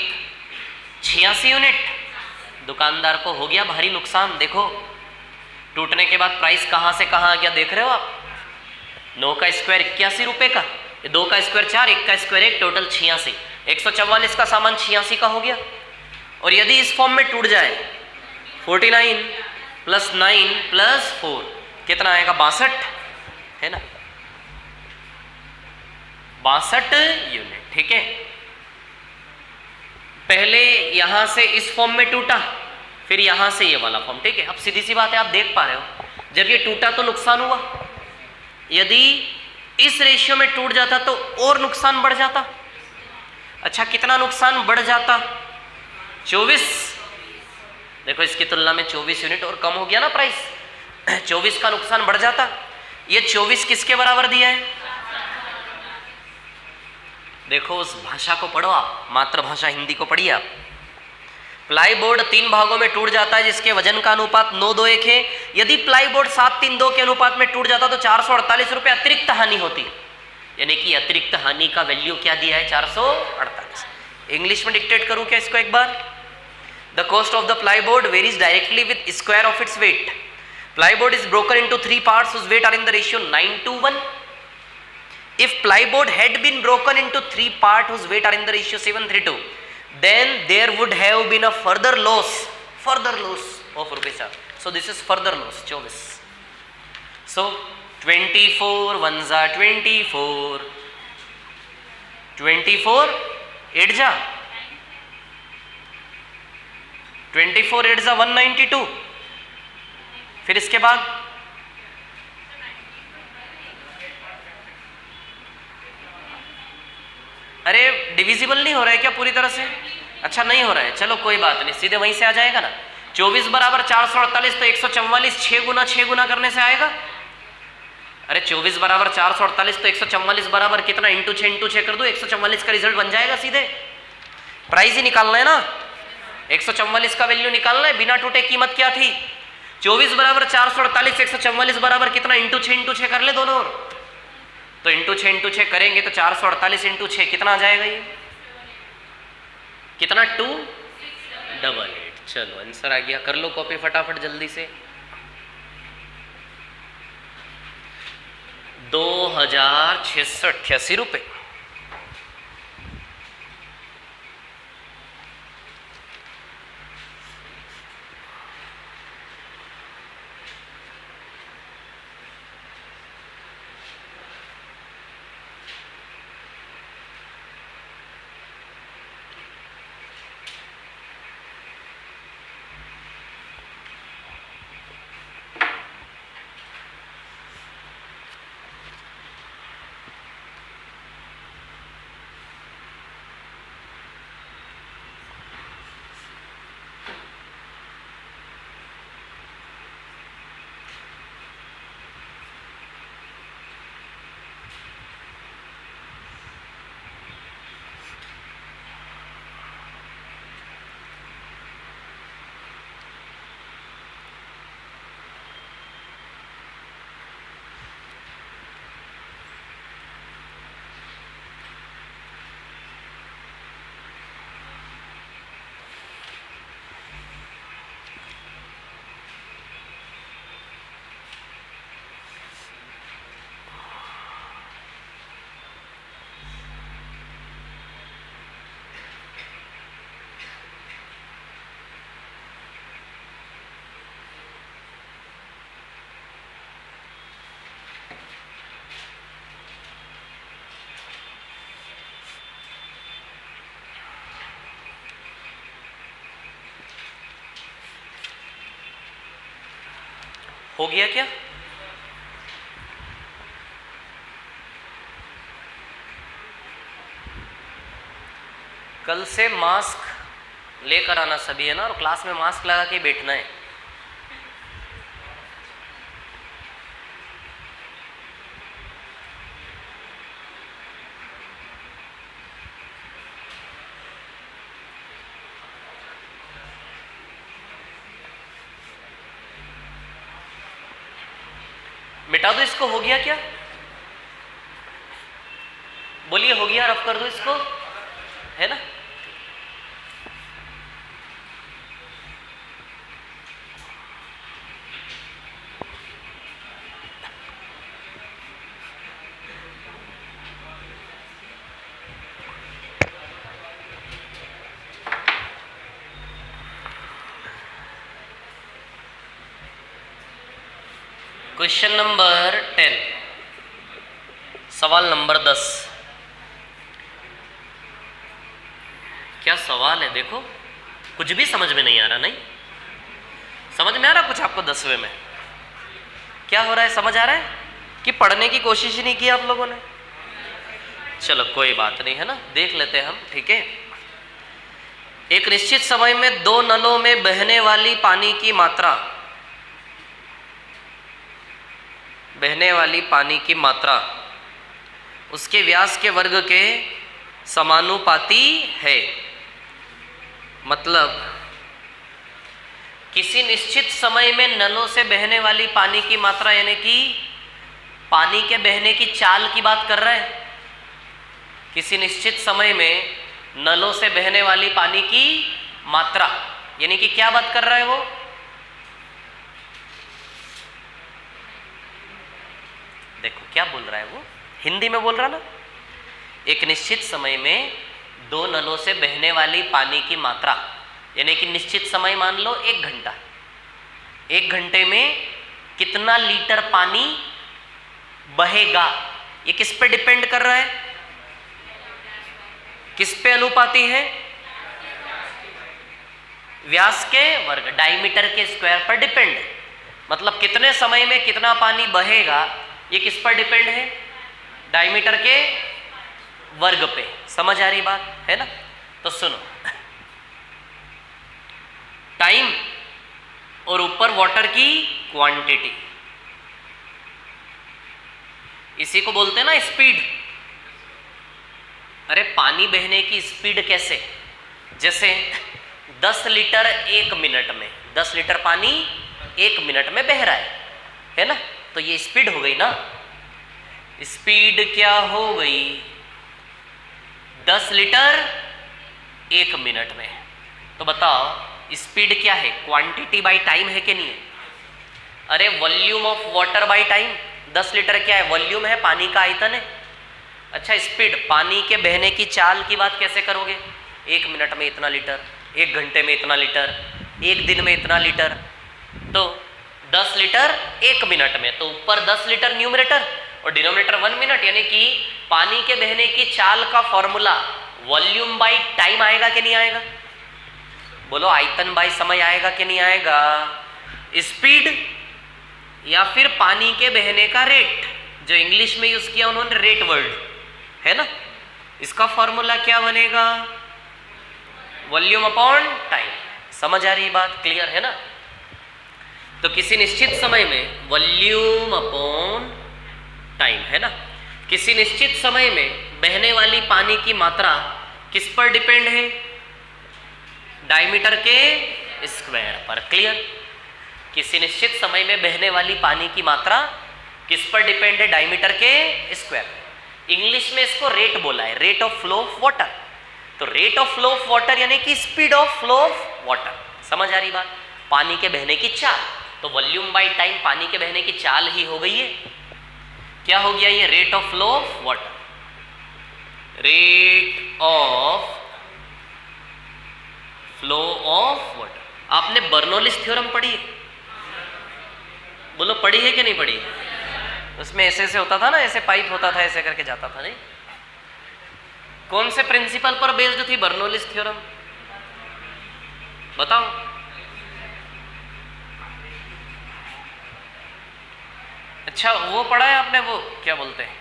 S1: 86 यूनिट। दुकानदार को हो गया भारी नुकसान। देखो टूटने के बाद प्राइस कहां से कहां आ गया, देख रहे हो आप। 9 का स्क्वायर 81 रुपए का, 2 का स्क्वायर 4, 1 का स्क्वायर 1, टोटल 86। 144 का सामान 86 का हो गया। और यदि इस फॉर्म में टूट जाए 49 प्लस 9 प्लस 4 कितना आएगा, 62, है ना, 62 यूनिट, ठीक है। पहले यहां से इस फॉर्म में टूटा, फिर यहां से ये वाला फॉर्म, ठीक है। अब सीधी सी बात है, आप देख पा रहे हो, जब ये टूटा तो नुकसान हुआ। यदि इस रेशियो में टूट जाता तो और नुकसान बढ़ जाता। अच्छा, कितना नुकसान बढ़ जाता, 24। देखो इसकी तुलना में 24 यूनिट और कम हो गया ना प्राइस, 24 का नुकसान बढ़ जाता। ये 24 किसके बराबर दिया है, देखो उस भाषा को पढ़ो आप, मातृभाषा हिंदी को पढ़िए आप। प्लाईबोर्ड 3 भागों में टूट जाता है जिसके वजन का अनुपात 9:1 है। यदि प्लाईबोर्ड 7:3:2 के अनुपात में टूट जाता तो 448 रुपए अतिरिक्त हानि होती। यानी कि अतिरिक्त हानि का वैल्यू क्या दिया है, 448। इंग्लिश में डिक्टेट करूं क्या इसको एक बार। The cost of the plyboard varies directly with square of its weight. Plyboard is broken into 3 parts whose weight are in the ratio 9:1. If plyboard had been broken into 3 parts whose weight are in the ratio 7:3:2, then there would have been a further loss of rupees. So this is further loss, 24. So 24 ones are 24, 24 8 जा 24 8 जा 192। फिर इसके बाद अरे divisible नहीं हो रहा है क्या पूरी तरह से, अच्छा नहीं हो रहा है, चलो कोई बात नहीं, सीधे वहीं से आ जाएगा ना। 24 बराबर 448 तो 144 6 गुना करने से आएगा। अरे 24 बराबर 448 तो 144 बराबर कितना, इंटू 6 कर दो, 144 का रिजल्ट बन जाएगा सीधे। प्राइस ही निकालना है ना, 144 का वैल्यू निकालना है, बिना टूटे कीमत क्या थी। 24 बराबर 448, 144 बराबर कितना, इंटू 6 कर ले दोनों ओर। तो इंटू 6 करेंगे तो 448 इंटू 6 कितना आ जाएगा, ये कितना, 288। चलो आंसर आ गया, कर लो कॉपी फटाफट जल्दी से। 2688 रुपये। हो गया क्या? कल से मास्क लेकर आना सभी, है ना, और क्लास में मास्क लगा के बैठना है। मिटा दो इसको, हो गया क्या? बोलिए हो गया, रफ कर दो इसको, है ना। क्वेश्चन नंबर 10, सवाल नंबर 10। क्या सवाल है देखो, कुछ भी समझ में नहीं आ रहा। नहीं समझ में आ रहा कुछ आपको 10वें में? क्या हो रहा है, समझ आ रहा है कि पढ़ने की कोशिश ही नहीं की आप लोगों ने? चलो कोई बात नहीं, है ना, देख लेते हैं हम, ठीक है। एक निश्चित समय में दो नलों में बहने वाली पानी की मात्रा, उसके व्यास के वर्ग के समानुपाती है। मतलब किसी निश्चित समय में नलों से बहने वाली पानी की मात्रा, यानी कि पानी के बहने की चाल की बात कर रहा है। किसी निश्चित समय में नलों से बहने वाली पानी की मात्रा, यानी कि क्या बात कर रहा है वो? देखो क्या बोल रहा है वो, हिंदी में बोल रहा ना। एक निश्चित समय में दो नलों से बहने वाली पानी की मात्रा, यानी कि निश्चित समय मान लो 1 घंटा। 1 घंटे में कितना लीटर पानी बहेगा, ये किस पे डिपेंड कर रहा है? किस पे अनुपाती है? व्यास के वर्ग, डायमीटर के स्क्वायर पर डिपेंड। मतलब कितने समय में कितना पानी बहेगा, ये किस पर डिपेंड है? डायमीटर के वर्ग पे। समझ आ रही बात है ना? तो सुनो, और ऊपर वाटर की क्वांटिटी। इसी को बोलते हैं ना स्पीड। अरे पानी बहने की स्पीड कैसे? जैसे 10 लीटर 1 मिनट में, 10 लीटर पानी 1 मिनट में बह रहा है ना? तो ये स्पीड हो गई ना। स्पीड क्या हो गई? 10 लीटर 1 मिनट में। तो बताओ स्पीड क्या है? क्वांटिटी बाई टाइम है कि नहीं है? अरे volume of water by time. 10 litre क्या है? वॉल्यूम है, पानी का आयतन है। अच्छा स्पीड, पानी के बहने की चाल की बात कैसे करोगे? 1 मिनट में इतना लीटर, 1 घंटे में इतना लीटर, 1 दिन में इतना लीटर। तो 10 लीटर 1 मिनट में, तो ऊपर 10 लीटर न्यूमरेटर और डिनोमिनेटर 1 मिनट, यानी कि पानी के बहने की चाल का फॉर्मूला वॉल्यूम बाई टाइम आएगा कि नहीं आएगा? बोलो आयतन बाई समय आएगा कि नहीं आएगा? स्पीड या फिर पानी के बहने का रेट, जो इंग्लिश में यूज किया उन्होंने रेट वर्ड, है ना? इसका फॉर्मूला क्या बनेगा? Volume upon time. समझ आ रही बात? क्लियर है ना? तो किसी निश्चित समय में वॉल्यूम अपॉन टाइम, है ना? किसी निश्चित समय में बहने वाली पानी की मात्रा किस पर डिपेंड है? डायमीटर के स्क्वायर पर। क्लियर? किसी निश्चित समय में बहने वाली पानी की मात्रा किस पर डिपेंड है? डायमीटर के स्क्वायर। इंग्लिश में इसको रेट बोला है, rate of flow of water. तो rate of flow of water यानी कि speed of flow of water. समझ आ रही बात? पानी के बहने की चाल। तो वॉल्यूम बाई टाइम पानी के बहने की चाल ही हो गई है। क्या हो गया ये? Rate of flow of water. Rate of flow of water. आपने बर्नौलिस थ्योरम पढ़ी है? बोलो पढ़ी है कि नहीं पढ़ी? उसमें ऐसे ऐसे होता था ना, ऐसे पाइप होता था, ऐसे करके जाता था, नहीं? कौन से प्रिंसिपल पर बेस्ड थी बर्नौलिस थ्योरम? बताओ। अच्छा वो पढ़ा है आपने, वो क्या बोलते हैं,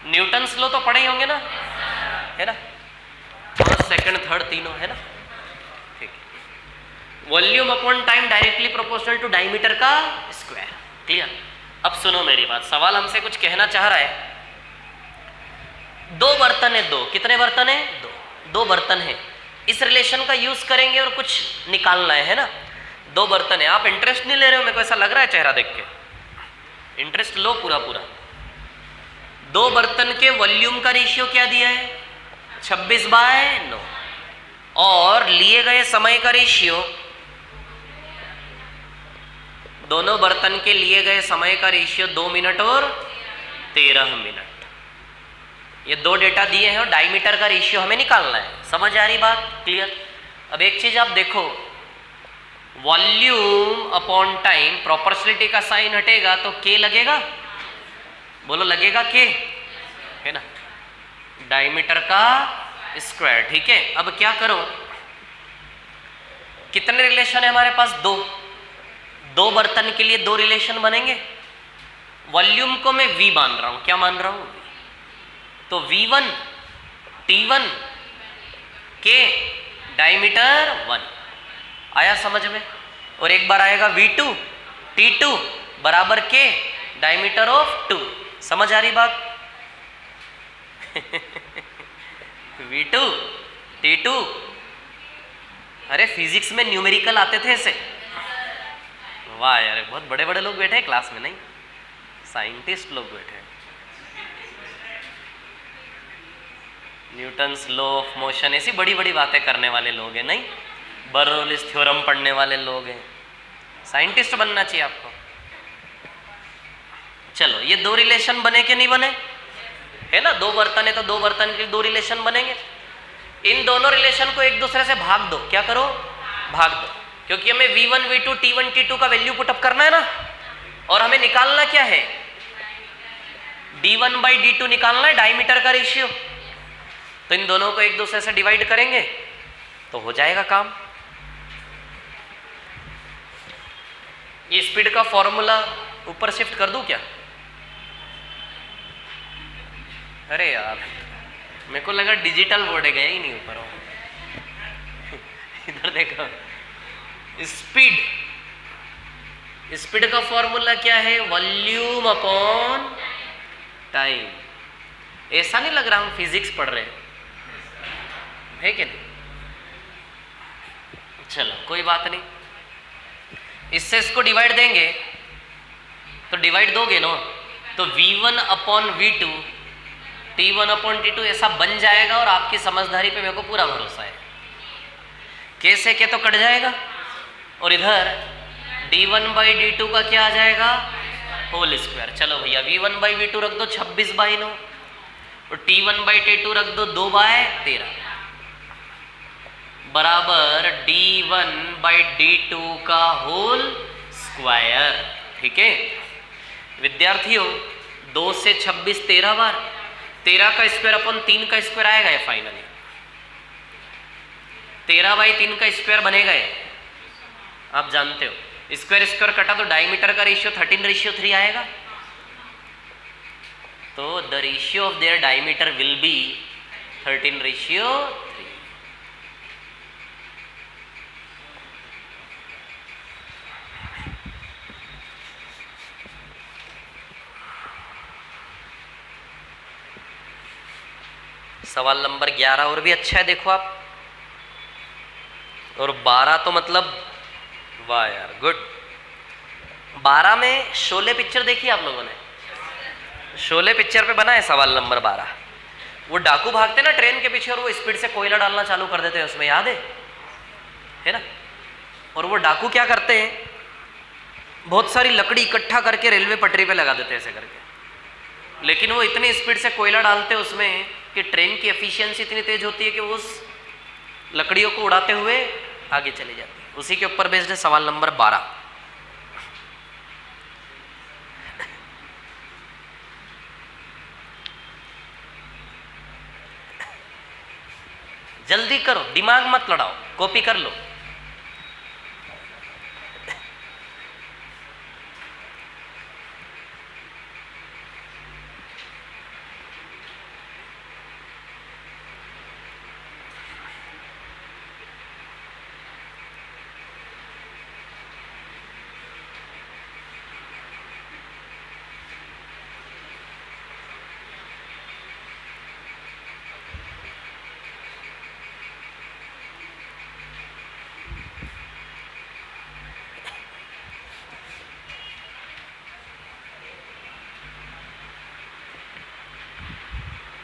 S1: न्यूटन्स लॉ तो पढ़े ही होंगे ना, है ना? फर्स्ट सेकंड थर्ड तीनों, है ना? ठीक है। Volume upon time directly proportional to diameter का स्क्वायर। क्लियर? अब सुनो मेरी बात। सवाल हमसे कुछ कहना चाह रहा है। 2 बर्तन है, 2 कितने बर्तन है? 2 बर्तन है। इस रिलेशन का यूज करेंगे और कुछ निकालना है ना? 2 बर्तन है। आप इंटरेस्ट नहीं ले रहे हो, मेरे को ऐसा लग रहा है चेहरा देख के। इंटरेस्ट लो पूरा पूरा। 2 बर्तन के वॉल्यूम का रेशियो क्या दिया है? 26/9। और लिए गए समय का रेशियो, दोनों बर्तन के लिए गए समय का रेशियो 2 मिनट और 13 मिनट। ये 2 डेटा दिए हैं और डायमीटर का रेशियो हमें निकालना है। समझ आ रही बात? क्लियर? अब एक चीज आप देखो, वॉल्यूम अपॉन टाइम, प्रोपोर्शनलिटी का साइन हटेगा तो के लगेगा। बोलो लगेगा के, है ना? डायमीटर का स्क्वायर। ठीक है। अब क्या करो, कितने रिलेशन है हमारे पास? 2 बर्तन के लिए 2 रिलेशन बनेंगे। वॉल्यूम को मैं V मान रहा हूं। क्या मान रहा हूं? तो V1 T1 के डायमीटर 1 आया समझ में? और एक बार आएगा V2 T2 बराबर के डायमीटर ऑफ 2। समझ आ रही बात? V2 T2। अरे फिजिक्स में न्यूमेरिकल आते थे ऐसे। वाह यार, बहुत बड़े बड़े लोग बैठे हैं क्लास में, नहीं? साइंटिस्ट लोग बैठे हैं। न्यूटन्स लॉ ऑफ मोशन, ऐसी बड़ी बड़ी बातें करने वाले लोग हैं, नहीं? बर्नौलिस थ्योरम पढ़ने वाले लोग हैं। साइंटिस्ट बनना चाहिए आपको। चलो, ये 2 रिलेशन बने कि नहीं बने? है ना? 2 बर्तन है तो 2 बर्तन के 2 रिलेशन बनेंगे। इन दोनों रिलेशन को एक दूसरे से भाग दो। क्या करो? भाग दो। क्योंकि हमें V1 V2 T1 T2 का वैल्यू पुटअप करना है ना, और हमें निकालना क्या है? D1/D2 निकालना है, डायमीटर का रेशियो। तो इन दोनों को एक दूसरे से डिवाइड करेंगे तो हो जाएगा काम। ये स्पीड का फॉर्मूला ऊपर शिफ्ट कर दूं क्या? अरे यार, मेरे को लगा डिजिटल बोर्ड है, गया ही नहीं ऊपर। इधर देखो, स्पीड स्पीड का फॉर्मूला क्या है? Volume upon time. ऐसा नहीं लग रहा हम फिजिक्स पढ़ रहे हैं, है कि नहीं? चलो कोई बात नहीं, इससे इसको डिवाइड देंगे तो डिवाइड दोगे ना, तो v1 upon v2 t1 upon t2 ऐसा बन जाएगा। और आपकी समझदारी पे मेरे को पूरा भरोसा है। कैसे के तो कट जाएगा, और इधर d1/d2 का क्या आ जाएगा? Whole square. चलो भैया v1 बाई v2 रख दो 26/9, और t1/t2 रख दो 2/13 बराबर d1/d2 का होल स्क्वायर। ठीक है विद्यार्थियों, 2 से 26 13 बार, 13 का स्क्वायर अपन 3 का स्क्वायर आएगा ये फाइनली, 13/3 का स्क्वायर बनेगा ये, आप जानते हो। स्क्वायर स्क्वायर कटा तो डायमीटर का रेशियो 13:3 आएगा। तो the ratio of their diameter will be 13:3। सवाल नंबर 11 और भी अच्छा है, देखो आप। और 12 तो मतलब वाह यार, गुड। 12 में शोले पिक्चर देखी आप लोगों ने? शोले पिक्चर पे बना है सवाल नंबर 12। वो डाकू भागते ना ट्रेन के पीछे और वो स्पीड से कोयला डालना चालू कर देते हैं उसमें, याद है ना? और वो डाकू क्या करते हैं, बहुत सारी लकड़ी इकट्ठा करके रेलवे पटरी पे लगा देते हैं ऐसे करके। लेकिन वो इतनी स्पीड से कोयला डालते हैं उसमें कि ट्रेन की एफिशिएंसी इतनी तेज होती है कि वो उस लकड़ियों को उड़ाते हुए आगे चली जाती है। उसी के ऊपर बेस्ड है सवाल नंबर 12। जल्दी करो, दिमाग मत लड़ाओ, कॉपी कर लो।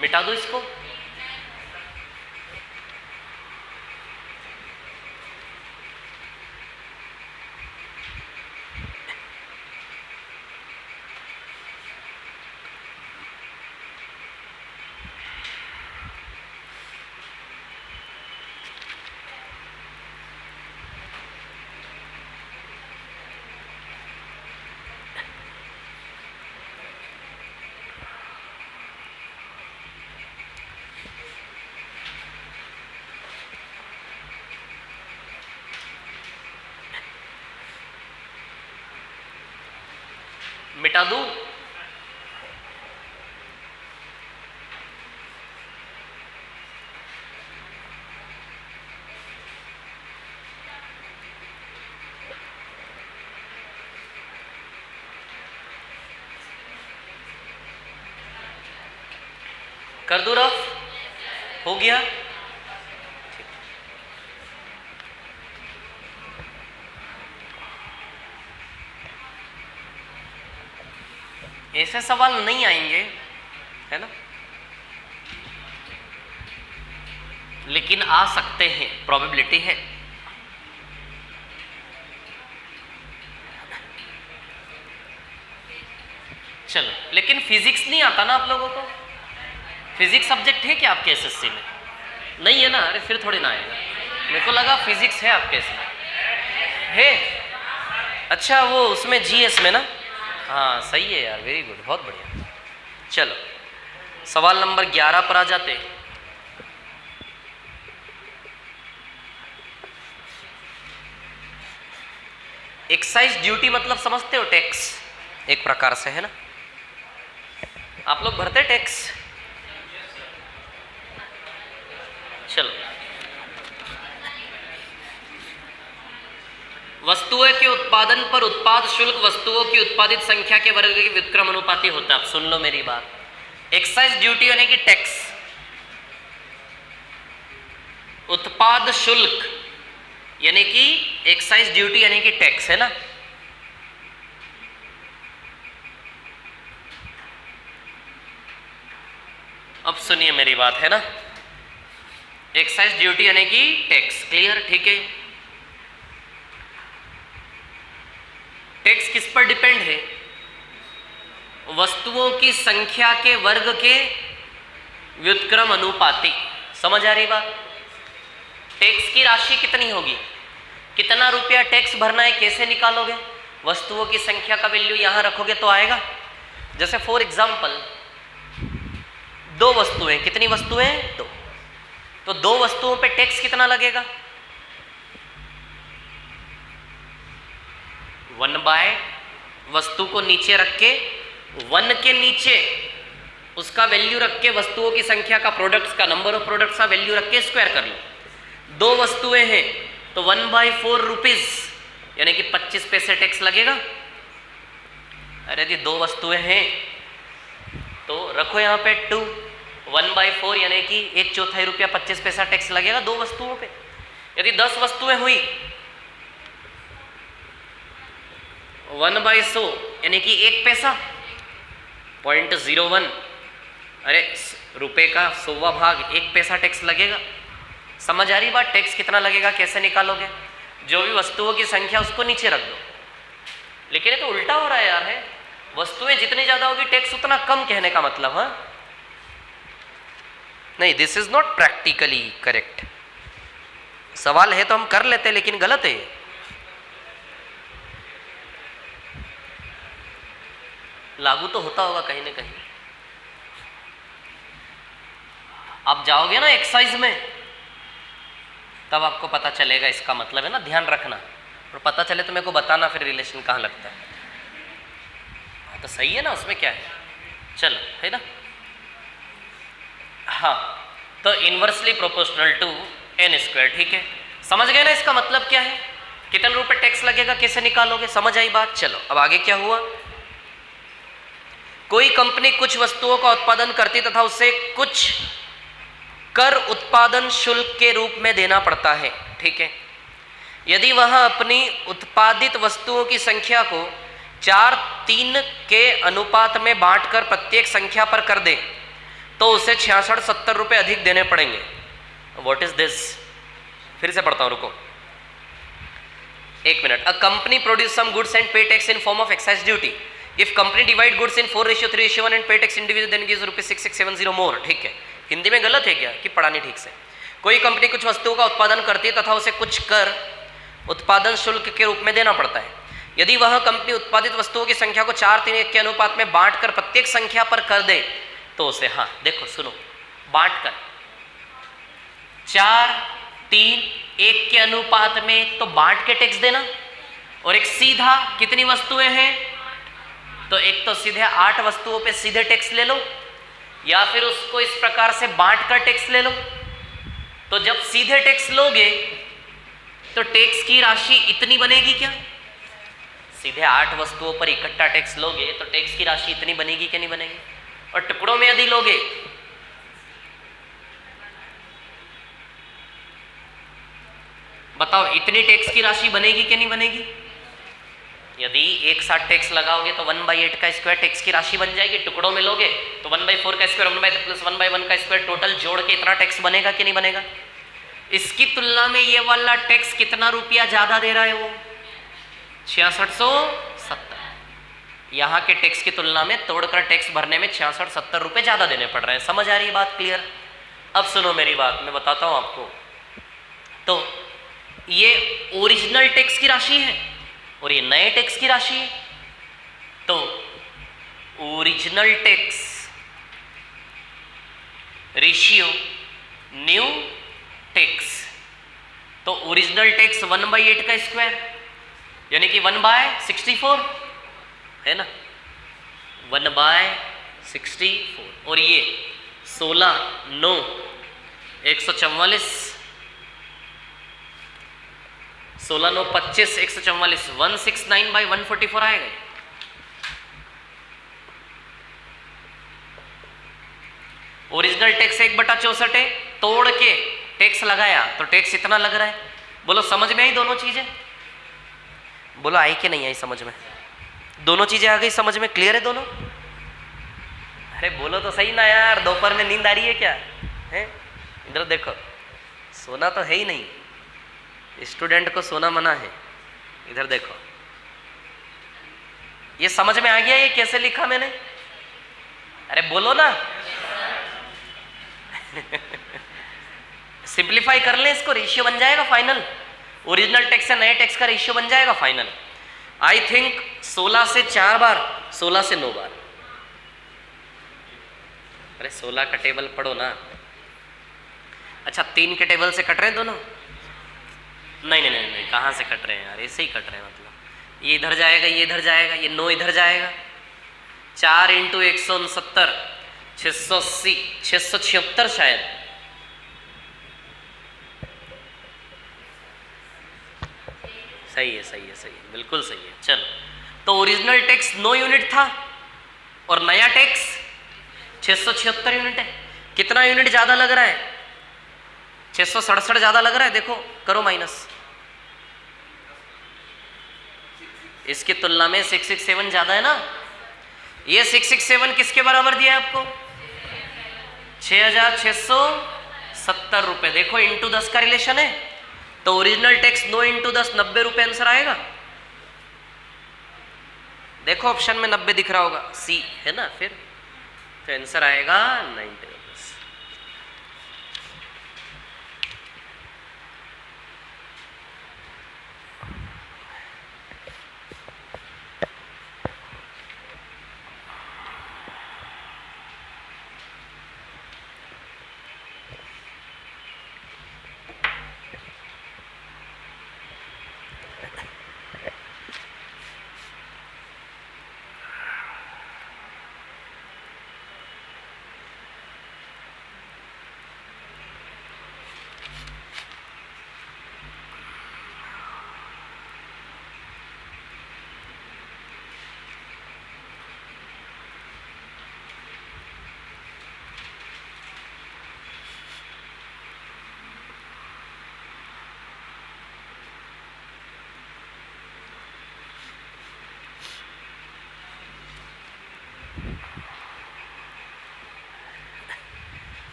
S1: मिटा दो इसको। मिटा दूं? कर दूं रफ? हो गया? ऐसे सवाल नहीं आएंगे, है ना? लेकिन आ सकते हैं, प्रोबेबिलिटी है। चलो, लेकिन फिजिक्स नहीं आता ना आप लोगों को? फिजिक्स सब्जेक्ट है क्या आपके एसएससी में? नहीं है ना? अरे फिर थोड़ी ना आएगा। मेरे को लगा फिजिक्स है आपके इसमें। है? अच्छा, वो उसमें जीएस में ना? हाँ सही है यार, वेरी गुड, बहुत बढ़िया। चलो सवाल नंबर 11 पर आ जाते। एक्साइज ड्यूटी मतलब समझते हो? टैक्स एक प्रकार से, है ना? आप लोग भरते टैक्स? चलो वस्तुओं के उत्पादन पर उत्पाद शुल्क वस्तुओं की उत्पादित संख्या के वर्ग के व्युत्क्रम अनुपाती होता है। अब सुन लो मेरी बात। एक्साइज ड्यूटी यानी कि टैक्स, उत्पाद शुल्क यानी कि एक्साइज ड्यूटी यानी कि टैक्स, है ना। अब सुनिए मेरी बात, है ना। एक्साइज ड्यूटी यानी कि टैक्स, क्लियर, ठीक है। टैक्स किस पर डिपेंड है? वस्तुओं की संख्या के वर्ग के व्युत्क्रम अनुपाती। समझ आ रही बात? टैक्स की राशि कितनी होगी, कितना रुपया टैक्स भरना है, कैसे निकालोगे? वस्तुओं की संख्या का वैल्यू यहां रखोगे तो आएगा। जैसे फॉर एग्जाम्पल 2 वस्तुएं, कितनी वस्तुएं? 2। तो 2 वस्तुओं पे टैक्स कितना लगेगा? 1 बाय, वस्तु को नीचे रख के 1 के नीचे उसका वैल्यू रख के वस्तुओं की संख्या का, प्रोडक्ट्स का, नंबर ऑफ प्रोडक्ट्स का वैल्यू रख के स्क्वायर कर लो। 2 वस्तुएं हैं तो 1/4 रुपीज यानी कि 25 पैसे टैक्स लगेगा। अरे यदि 2 वस्तुएं हैं तो रखो यहाँ पे 2, 1/4 यानी कि 1/4 रुपया 25 पैसा टैक्स लगेगा 2 वस्तुओं पे। यदि 10 वस्तुएं हुई 1/100 यानी कि 1 पैसा, 0.01, अरे रुपए का 100वां भाग 1 पैसा टैक्स लगेगा। समझ आ रही बात? टैक्स कितना लगेगा कैसे निकालोगे? जो भी वस्तुओं की संख्या उसको नीचे रख दो। लेकिन ये तो उल्टा हो रहा है यार, है। वस्तुएं जितनी ज्यादा होगी टैक्स उतना कम, कहने का मतलब, हाँ नहीं, this is not practically correct. सवाल है तो हम कर लेते लेकिन गलत है। लागू तो होता होगा कहीं ना कहीं। आप जाओगे ना एक्सरसाइज में तब आपको पता चलेगा इसका मतलब, है ना। ध्यान रखना, और पता चले तो मेरे को बताना फिर रिलेशन कहाँ लगता है। तो सही है ना, उसमें क्या है, चलो, है ना। हाँ, तो इनवर्सली प्रोपोर्शनल टू n², ठीक है। समझ गए ना इसका मतलब क्या है, कितने रुपए टैक्स लगेगा, कैसे निकालोगे? समझ आई बात? चलो अब आगे क्या हुआ। कोई कंपनी कुछ वस्तुओं का उत्पादन करती तथा उसे कुछ कर उत्पादन शुल्क के रूप में देना पड़ता है, ठीक है। यदि वह अपनी उत्पादित वस्तुओं की संख्या को 4:3 के अनुपात में बांटकर प्रत्येक संख्या पर कर दे तो उसे 66-70 रुपये अधिक देने पड़ेंगे। What is this? फिर से पढ़ता हूं, रुको 1 minute. A company produce some goods and pay tax in form of excise duty. If company divide goods in 4:3:1 and pay tax individual then gives ₹6670 more, ठीक है। हिंदी में गलत है क्या कि पढ़ानी ठीक से? कोई कंपनी कुछ वस्तुओं का उत्पादन करती है तथा उसे कुछ कर उत्पादन शुल्क के रूप में देना पड़ता है। यदि वह कंपनी उत्पादित वस्तुओं की संख्या को 4:3 के अनुपात में बांटकर प्रत्येक संख्या पर कर दे तो उसे, हाँ देखो सुनो, बांटकर 4:3 के अनुपात में तो बांट के टैक्स देना, और एक सीधा कितनी वस्तुएं हैं तो एक तो सीधे 8 वस्तुओं पे सीधे टैक्स ले लो, या फिर उसको इस प्रकार से बांट कर टैक्स ले लो। तो जब सीधे टैक्स लोगे तो टैक्स की राशि इतनी बनेगी क्या? सीधे 8 वस्तुओं पर इकट्ठा टैक्स लोगे तो टैक्स की राशि इतनी बनेगी कि नहीं बनेगी? और टुकड़ों में यदि लोगे बताओ इतनी टैक्स की राशि बनेगी कि नहीं बनेगी? यदि एक साथ टैक्स लगाओगे तो 1/8 का स्क्वायर टैक्स की राशि बन जाएगी। टुकड़ों में लोगे तो 1/4 का स्क्वायर, 1/3 + 1/1 का स्क्वायर, टोटल जोड़ के इतना टैक्स बनेगा कि नहीं बनेगा? इसकी तुलना में ये वाला टैक्स कितना रुपया ज्यादा दे रहा है? वो 6670। यहाँ के टैक्स की तुलना में तोड़कर टैक्स भरने में 66-70 रुपये ज्यादा देने पड़ रहे हैं। समझ आ रही है बात? क्लियर? अब सुनो मेरी बात, मैं बताता हूं आपको। तो ये ओरिजिनल टैक्स की राशि है और ये नए टैक्स की राशि है। तो original tax ratio new tax, तो ओरिजिनल टैक्स 1/8 का स्क्वायर यानी कि 1/64 है ना, 1/64, और ये 16, 9, 144, 16 9 25 144 169 बाई 144 आएगा। ओरिजिनल टैक्स 1/64 है, तोड़ के टैक्स लगाया तो टैक्स इतना लग रहा है। बोलो समझ में आई दोनों चीजें? बोलो आई कि नहीं आई समझ में? दोनों चीजें आ गई समझ में? क्लियर है दोनों? अरे बोलो तो सही ना यार, दोपहर में नींद आ रही है क्या? है इधर देखो, सोना तो है ही नहीं, स्टूडेंट को सोना मना है। इधर देखो, ये समझ में आ गया ये कैसे लिखा मैंने? अरे बोलो ना। सिंप्लीफाई कर ले इसको, रेशियो बन जाएगा फाइनल। ओरिजिनल टैक्स से नए टैक्स का रेशियो बन जाएगा फाइनल। आई थिंक 16 से 4 बार, 16 से 9 बार। अरे 16 का टेबल पढ़ो ना। अच्छा 3 के टेबल से कट रहे हैं दोनों? नहीं नहीं नहीं नहीं, कहाँ से कट रहे हैं यार, ऐसे ही कट रहे हैं। मतलब ये इधर जाएगा, ये इधर जाएगा, ये 9 इधर जाएगा। 4 × 169 680 676 शायद। सही है सही है सही है, बिल्कुल सही है। चलो तो ओरिजिनल टैक्स 9 यूनिट था और नया टैक्स 676 यूनिट है। कितना यूनिट ज्यादा लग रहा है? 667 ज्यादा लग रहा है। देखो करो माइनस, इसकी तुलना में 667 ज्यादा है ना। ये 667 किसके बराबर दिया है आपको? 6670 रुपए। देखो इंटू 10 का रिलेशन है, तो ओरिजिनल टैक्स 9 × 10 90 रुपए आंसर आएगा। देखो ऑप्शन में 90 दिख रहा होगा, सी है ना, फिर तो आंसर आएगा 90 रुपीज।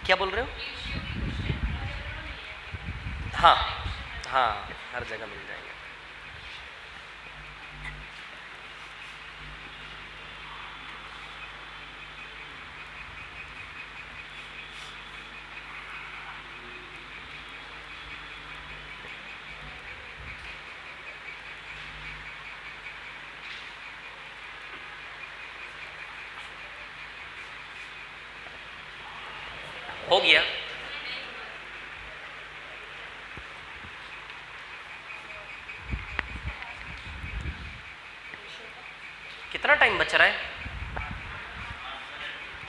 S1: क्या बोल रहे हो? हाँ हाँ, हर जगह मिल जाएंगे। हो गया? कितना टाइम बच रहा है?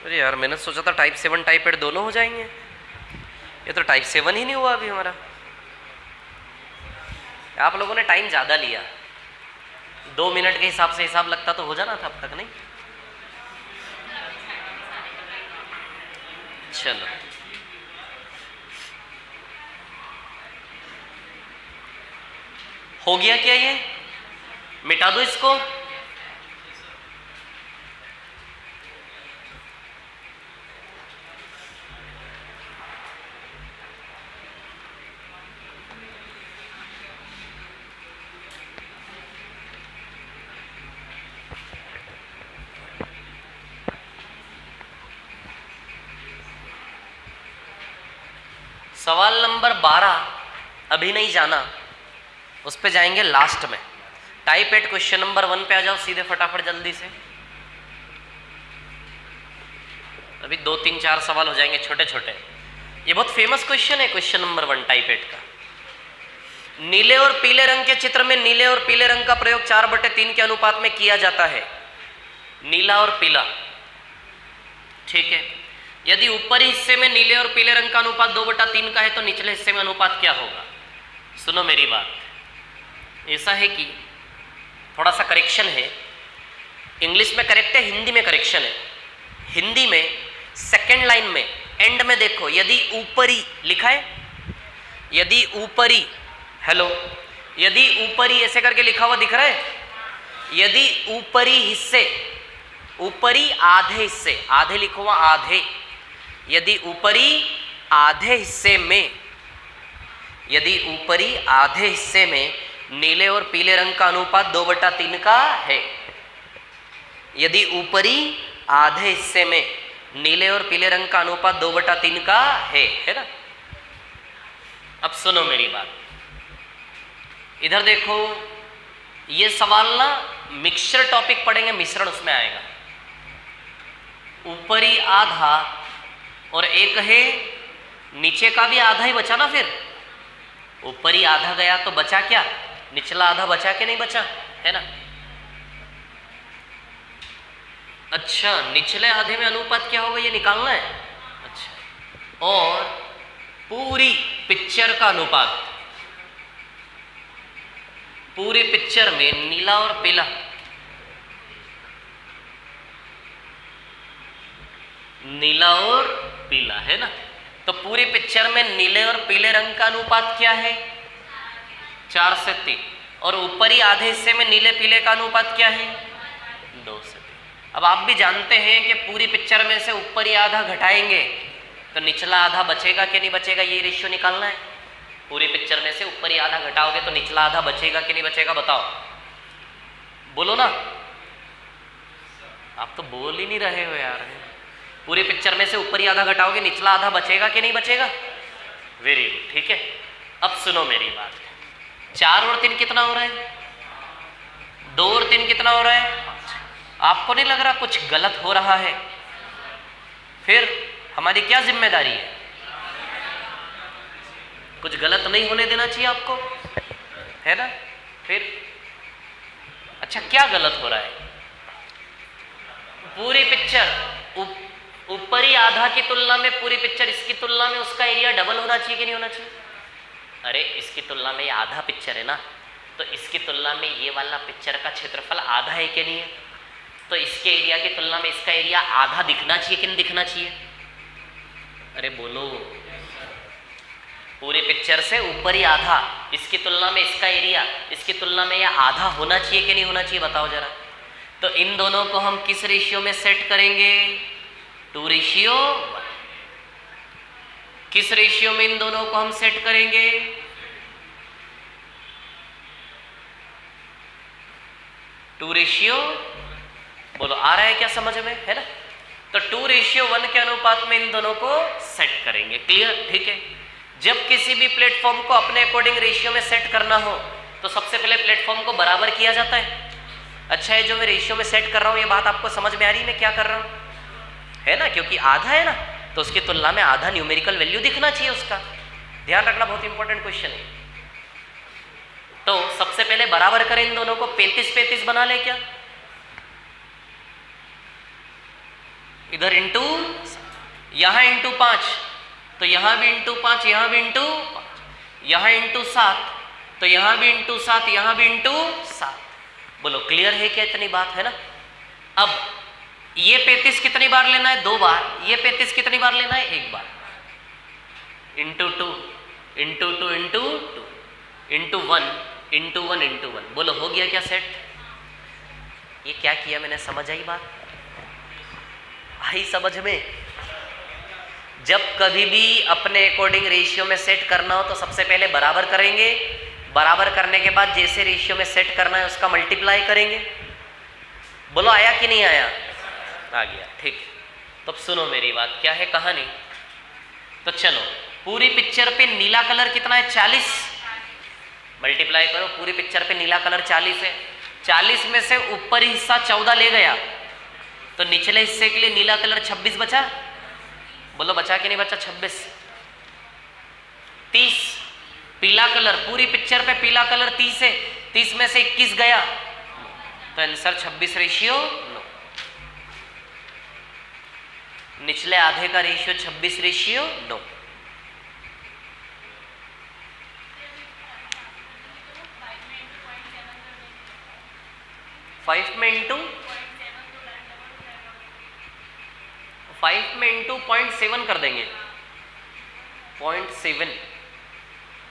S1: अरे यार मैंने सोचा था टाइप 7 टाइप 8 दोनों हो जाएंगे, ये तो टाइप 7 ही नहीं हुआ अभी हमारा। आप लोगों ने टाइम ज़्यादा लिया, 2 मिनट के हिसाब से हिसाब लगता तो हो जाना था अब तक, नहीं? चलो हो गया क्या? ये मिटा दो इसको। सवाल नंबर 12 अभी नहीं जाना, उस पे जाएंगे लास्ट में। टाइप 8 क्वेश्चन नंबर 1 पे आ जाओ सीधे फटाफट जल्दी से। अभी 2 3 4 सवाल हो जाएंगे छोटे छोटे। ये बहुत फेमस क्वेश्चन है, क्वेश्चन नंबर 1 टाइप 8 का। नीले और पीले रंग के चित्र में नीले और पीले रंग का प्रयोग 4/3 के अनुपात में किया जाता है। नीला और पीला, ठीक है। यदि ऊपरी हिस्से में नीले और पीले रंग का अनुपात 2/3 का है तो निचले हिस्से में अनुपात क्या होगा? सुनो मेरी बात, ऐसा है कि थोड़ा सा करेक्शन है, इंग्लिश में करेक्ट है, हिंदी में करेक्शन है। हिंदी में सेकेंड लाइन में एंड में देखो, यदि ऊपरी लिखा है, यदि ऊपरी, हेलो, यदि ऊपरी ऐसे करके लिखा हुआ दिख रहा है, यदि ऊपरी हिस्से, ऊपरी आधे हिस्से, आधे लिखो हुआ आधे, यदि ऊपरी आधे हिस्से में, यदि ऊपरी आधे हिस्से में नीले और पीले रंग का अनुपात 2/3 का है, यदि ऊपरी आधे हिस्से में नीले और पीले रंग का अनुपात 2/3 का है ना। अब सुनो मेरी बात, इधर देखो, ये सवाल ना मिक्सचर टॉपिक पढ़ेंगे, मिश्रण उसमें आएगा। ऊपरी आधा और एक है नीचे का भी आधा ही बचा ना, फिर ऊपरी आधा गया तो बचा क्या? निचला आधा बचा के नहीं बचा, है ना। अच्छा, निचले आधे में अनुपात क्या होगा ये निकालना है। अच्छा, और पूरी पिक्चर का अनुपात, पूरी पिक्चर में नीला और पीला, नीला और पीला, है ना। तो पूरी पिक्चर में नीले और पीले रंग का अनुपात क्या है? 4 से 3। और ऊपरी आधे हिस्से में नीले पीले का अनुपात क्या है? 2 से 3। अब आप भी जानते हैं कि पूरी पिक्चर में से ऊपरी आधा घटाएंगे तो निचला आधा बचेगा कि नहीं बचेगा, ये रेशियो निकालना है। पूरी पिक्चर में से ऊपरी आधा घटाओगे तो निचला आधा बचेगा कि नहीं बचेगा, बताओ, बोलो ना। आप तो बोल ही नहीं रहे हो यार। पूरी पिक्चर में से ऊपरी आधा घटाओगे, निचला आधा बचेगा कि नहीं बचेगा? वेरी गुड, ठीक है। अब सुनो मेरी बात, 4 और 3 कितना हो रहा है? 2 और 3 कितना हो रहा है? आपको नहीं लग रहा कुछ गलत हो रहा है? फिर हमारी क्या जिम्मेदारी है? कुछ गलत नहीं होने देना चाहिए आपको, है ना। फिर अच्छा, क्या गलत हो रहा है? पूरी पिक्चर ऊपरी आधा की तुलना में, पूरी पिक्चर इसकी तुलना में उसका एरिया डबल होना चाहिए कि नहीं होना चाहिए? अरे इसकी तुलना में ये आधा पिक्चर है ना, तो इसकी तुलना में ये वाला पिक्चर का क्षेत्रफल आधा है कि नहीं है? तो इसके एरिया की तुलना में इसका एरिया आधा दिखना चाहिए कि नहीं दिखना चाहिए? अरे बोलो, पूरी पिक्चर से ऊपरी आधा, इसकी तुलना में इसका एरिया, इसकी तुलना में यह आधा होना चाहिए कि नहीं होना चाहिए, बताओ जरा। तो इन दोनों को हम किस रेशियो में सेट करेंगे? 2:1। किस रेशियो में इन दोनों को हम सेट करेंगे? 2:1। बोलो, आ रहा है क्या समझ में, है ना। तो 2:1 के अनुपात में इन दोनों को सेट करेंगे। क्लियर, ठीक है। जब किसी भी प्लेटफॉर्म को अपने अकॉर्डिंग रेशियो में सेट करना हो तो सबसे पहले प्लेटफॉर्म को बराबर किया जाता है। अच्छा, है जो मैं रेशियो में सेट कर रहा हूं, ये बात आपको समझ में आ रही है मैं क्या कर रहा हूं, है ना। क्योंकि आधा है ना, तो उसकी तुलना में आधा न्यूमेरिकल वैल्यू दिखना चाहिए उसका। ध्यान रखना, बहुत इंपॉर्टेंट क्वेश्चन है। तो सबसे पहले बराबर करें इन दोनों को, 35-35 बना ले क्या? इधर इंटू, यहां इंटू 5, तो यहां भी इंटू 5, यहां भी इंटू 5, यहां इंटू 7, तो यहां भी इंटू 7, यहां भी इंटू 7। बोलो, क्लियर है क्या इतनी बात, है ना। अब ये 35 कितनी बार लेना है? 2 बार। ये 35 कितनी बार लेना है? 1 बार। Into 2 into 2 into 2 into 1 into 1 into 1। बोलो, हो गया क्या सेट? ये क्या किया मैंने, समझ आई बात? आई समझ में? जब कभी भी अपने अकॉर्डिंग रेशियो में सेट करना हो तो सबसे पहले बराबर करेंगे, बराबर करने के बाद जैसे रेशियो में सेट करना है उसका मल्टीप्लाई करेंगे। बोलो, आया कि नहीं आया? आ गया, ठीक है। तो अब सुनो मेरी बात, क्या है कहानी। तो चलो, पूरी पिक्चर पे नीला कलर कितना है? 40। मल्टीप्लाई करो, पूरी पिक्चर पे नीला कलर 40 है। 40 में से ऊपरी हिस्सा 14 ले गया तो निचले हिस्से के लिए नीला कलर 26 बचा। बोलो, बचा कि नहीं बचा? 26। 30 पीला कलर, पूरी पिक्चर पे पीला कलर 30 है, 30 में से 21 गया तो आंसर 26:9। निचले आधे का रेशियो 26:9। 5 में इंटू 0.7 कर देंगे, 0.7।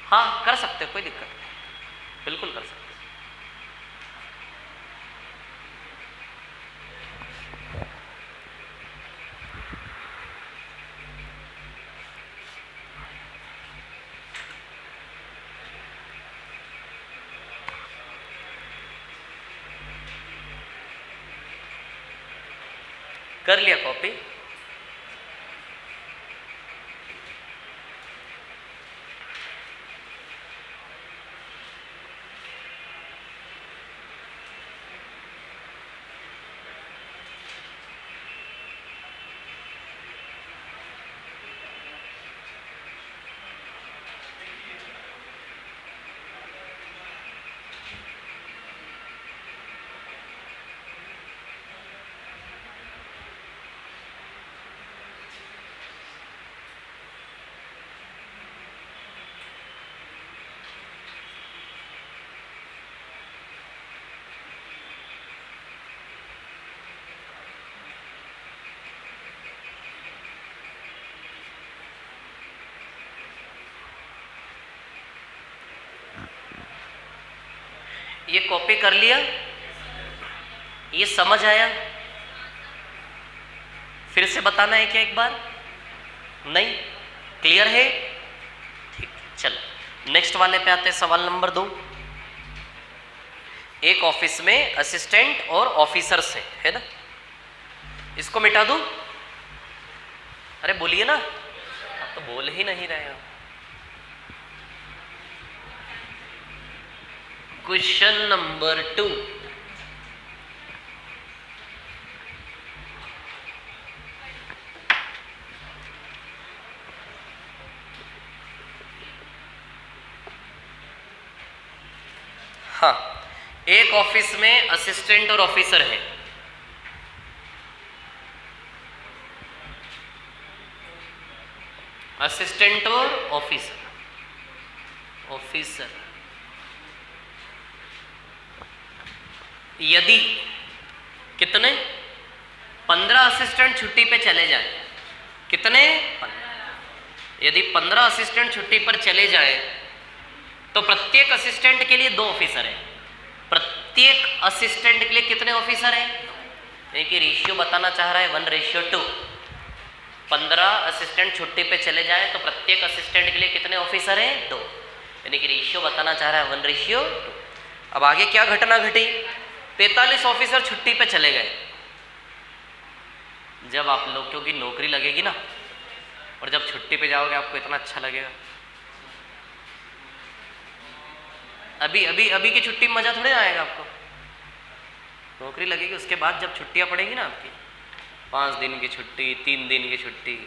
S1: हाँ कर सकते हो, कोई दिक्कत नहीं, बिल्कुल कर सकते। कर लिया कॉपी? ये कॉपी कर लिया? ये समझ आया? फिर से बताना है क्या एक बार? नहीं, क्लियर है? ठीक, चलो नेक्स्ट वाले पे आते हैं। सवाल नंबर 2। एक ऑफिस में असिस्टेंट और ऑफिसर्स है ना? इसको मिटा दूं? अरे बोलिए ना, आप तो बोल ही नहीं रहे हो। Question number 2। हाँ, एक ऑफिस में असिस्टेंट और ऑफिसर है। असिस्टेंट और ऑफिसर। यदि कितने 15 असिस्टेंट छुट्टी पे चले जाए, कितने 15। यदि 15 असिस्टेंट छुट्टी पर चले जाए तो प्रत्येक असिस्टेंट के लिए 2 ऑफिसर हैं। प्रत्येक असिस्टेंट के लिए कितने ऑफिसर हैं? यानी कि रेशियो बताना चाह रहा है 1:2। 15 असिस्टेंट छुट्टी पे चले जाए तो प्रत्येक असिस्टेंट के लिए कितने ऑफिसर हैं? 2। यानी कि रेशियो बताना चाह रहा है 1:2। अब आगे क्या घटना घटी? 43 ऑफिसर छुट्टी पे चले गए। जब आप लोगों की नौकरी लगेगी ना, और जब छुट्टी पे जाओगे आपको इतना अच्छा लगेगा। अभी की छुट्टी में मजा थोड़े आएगा आपको। नौकरी लगेगी उसके बाद जब छुट्टियां पड़ेगी ना आपकी, 5 दिन की छुट्टी, 3 दिन की छुट्टी।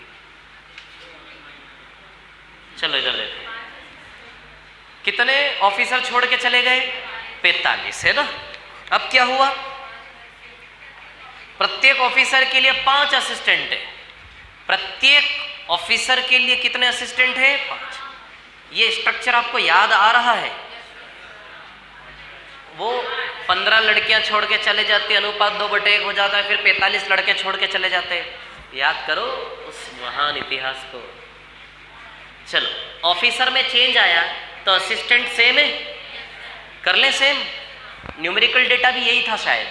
S1: चलो इधर देखो, कितने ऑफिसर छोड़ के चले गए? 45, है ना? अब क्या हुआ? प्रत्येक ऑफिसर के लिए 5 असिस्टेंट है। प्रत्येक ऑफिसर के लिए कितने असिस्टेंट है? 5। ये स्ट्रक्चर आपको याद आ रहा है? वो 15 लड़कियां छोड़ के चले जाती है, अनुपात 2/1 हो जाता है, फिर 45 लड़के छोड़ के चले जाते हैं। याद करो उस महान इतिहास को। चलो, ऑफिसर में चेंज आया तो असिस्टेंट सेम है, कर ले सेम। न्यूमेरिकल डेटा भी यही था शायद।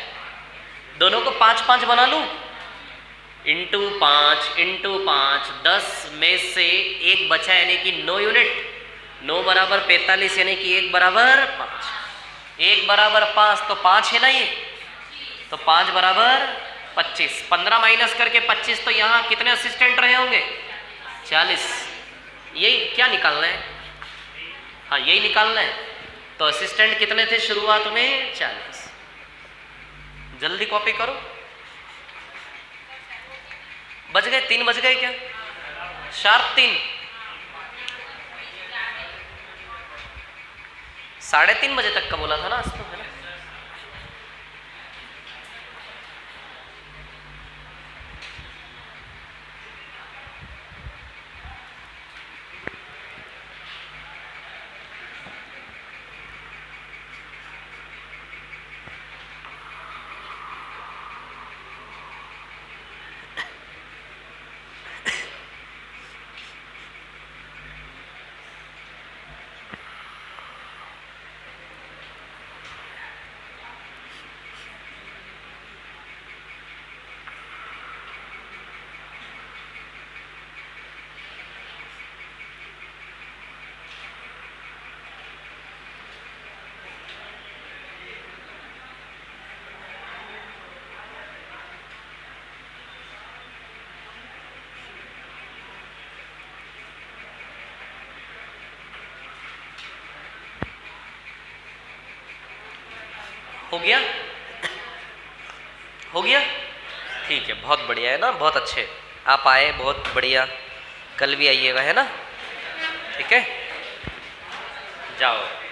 S1: दोनों को 5-5 बना लूं, इंटू 5 10 में से 1 बचा, यानी कि 9 यूनिट। 9 बराबर 45, यानी कि 1 बराबर 5। 1 बराबर 5 तो 5 है ना ये, तो 5 बराबर 25। 15 माइनस करके 25, तो यहाँ कितने असिस्टेंट रहे होंगे? 40। यही क्या निकालना है? हाँ यही निकालना है। तो असिस्टेंट कितने थे शुरुआत में? 40। जल्दी कॉपी करो। बज गए? 3 बज गए क्या? शार्प 3। 3:30 बजे तक का बोला था ना आज तो, है ना? हो गया? हो गया? ठीक है, बहुत बढ़िया है ना, बहुत अच्छे आप आए, बहुत बढ़िया। कल भी आइएगा, है ना? ठीक है, जाओ।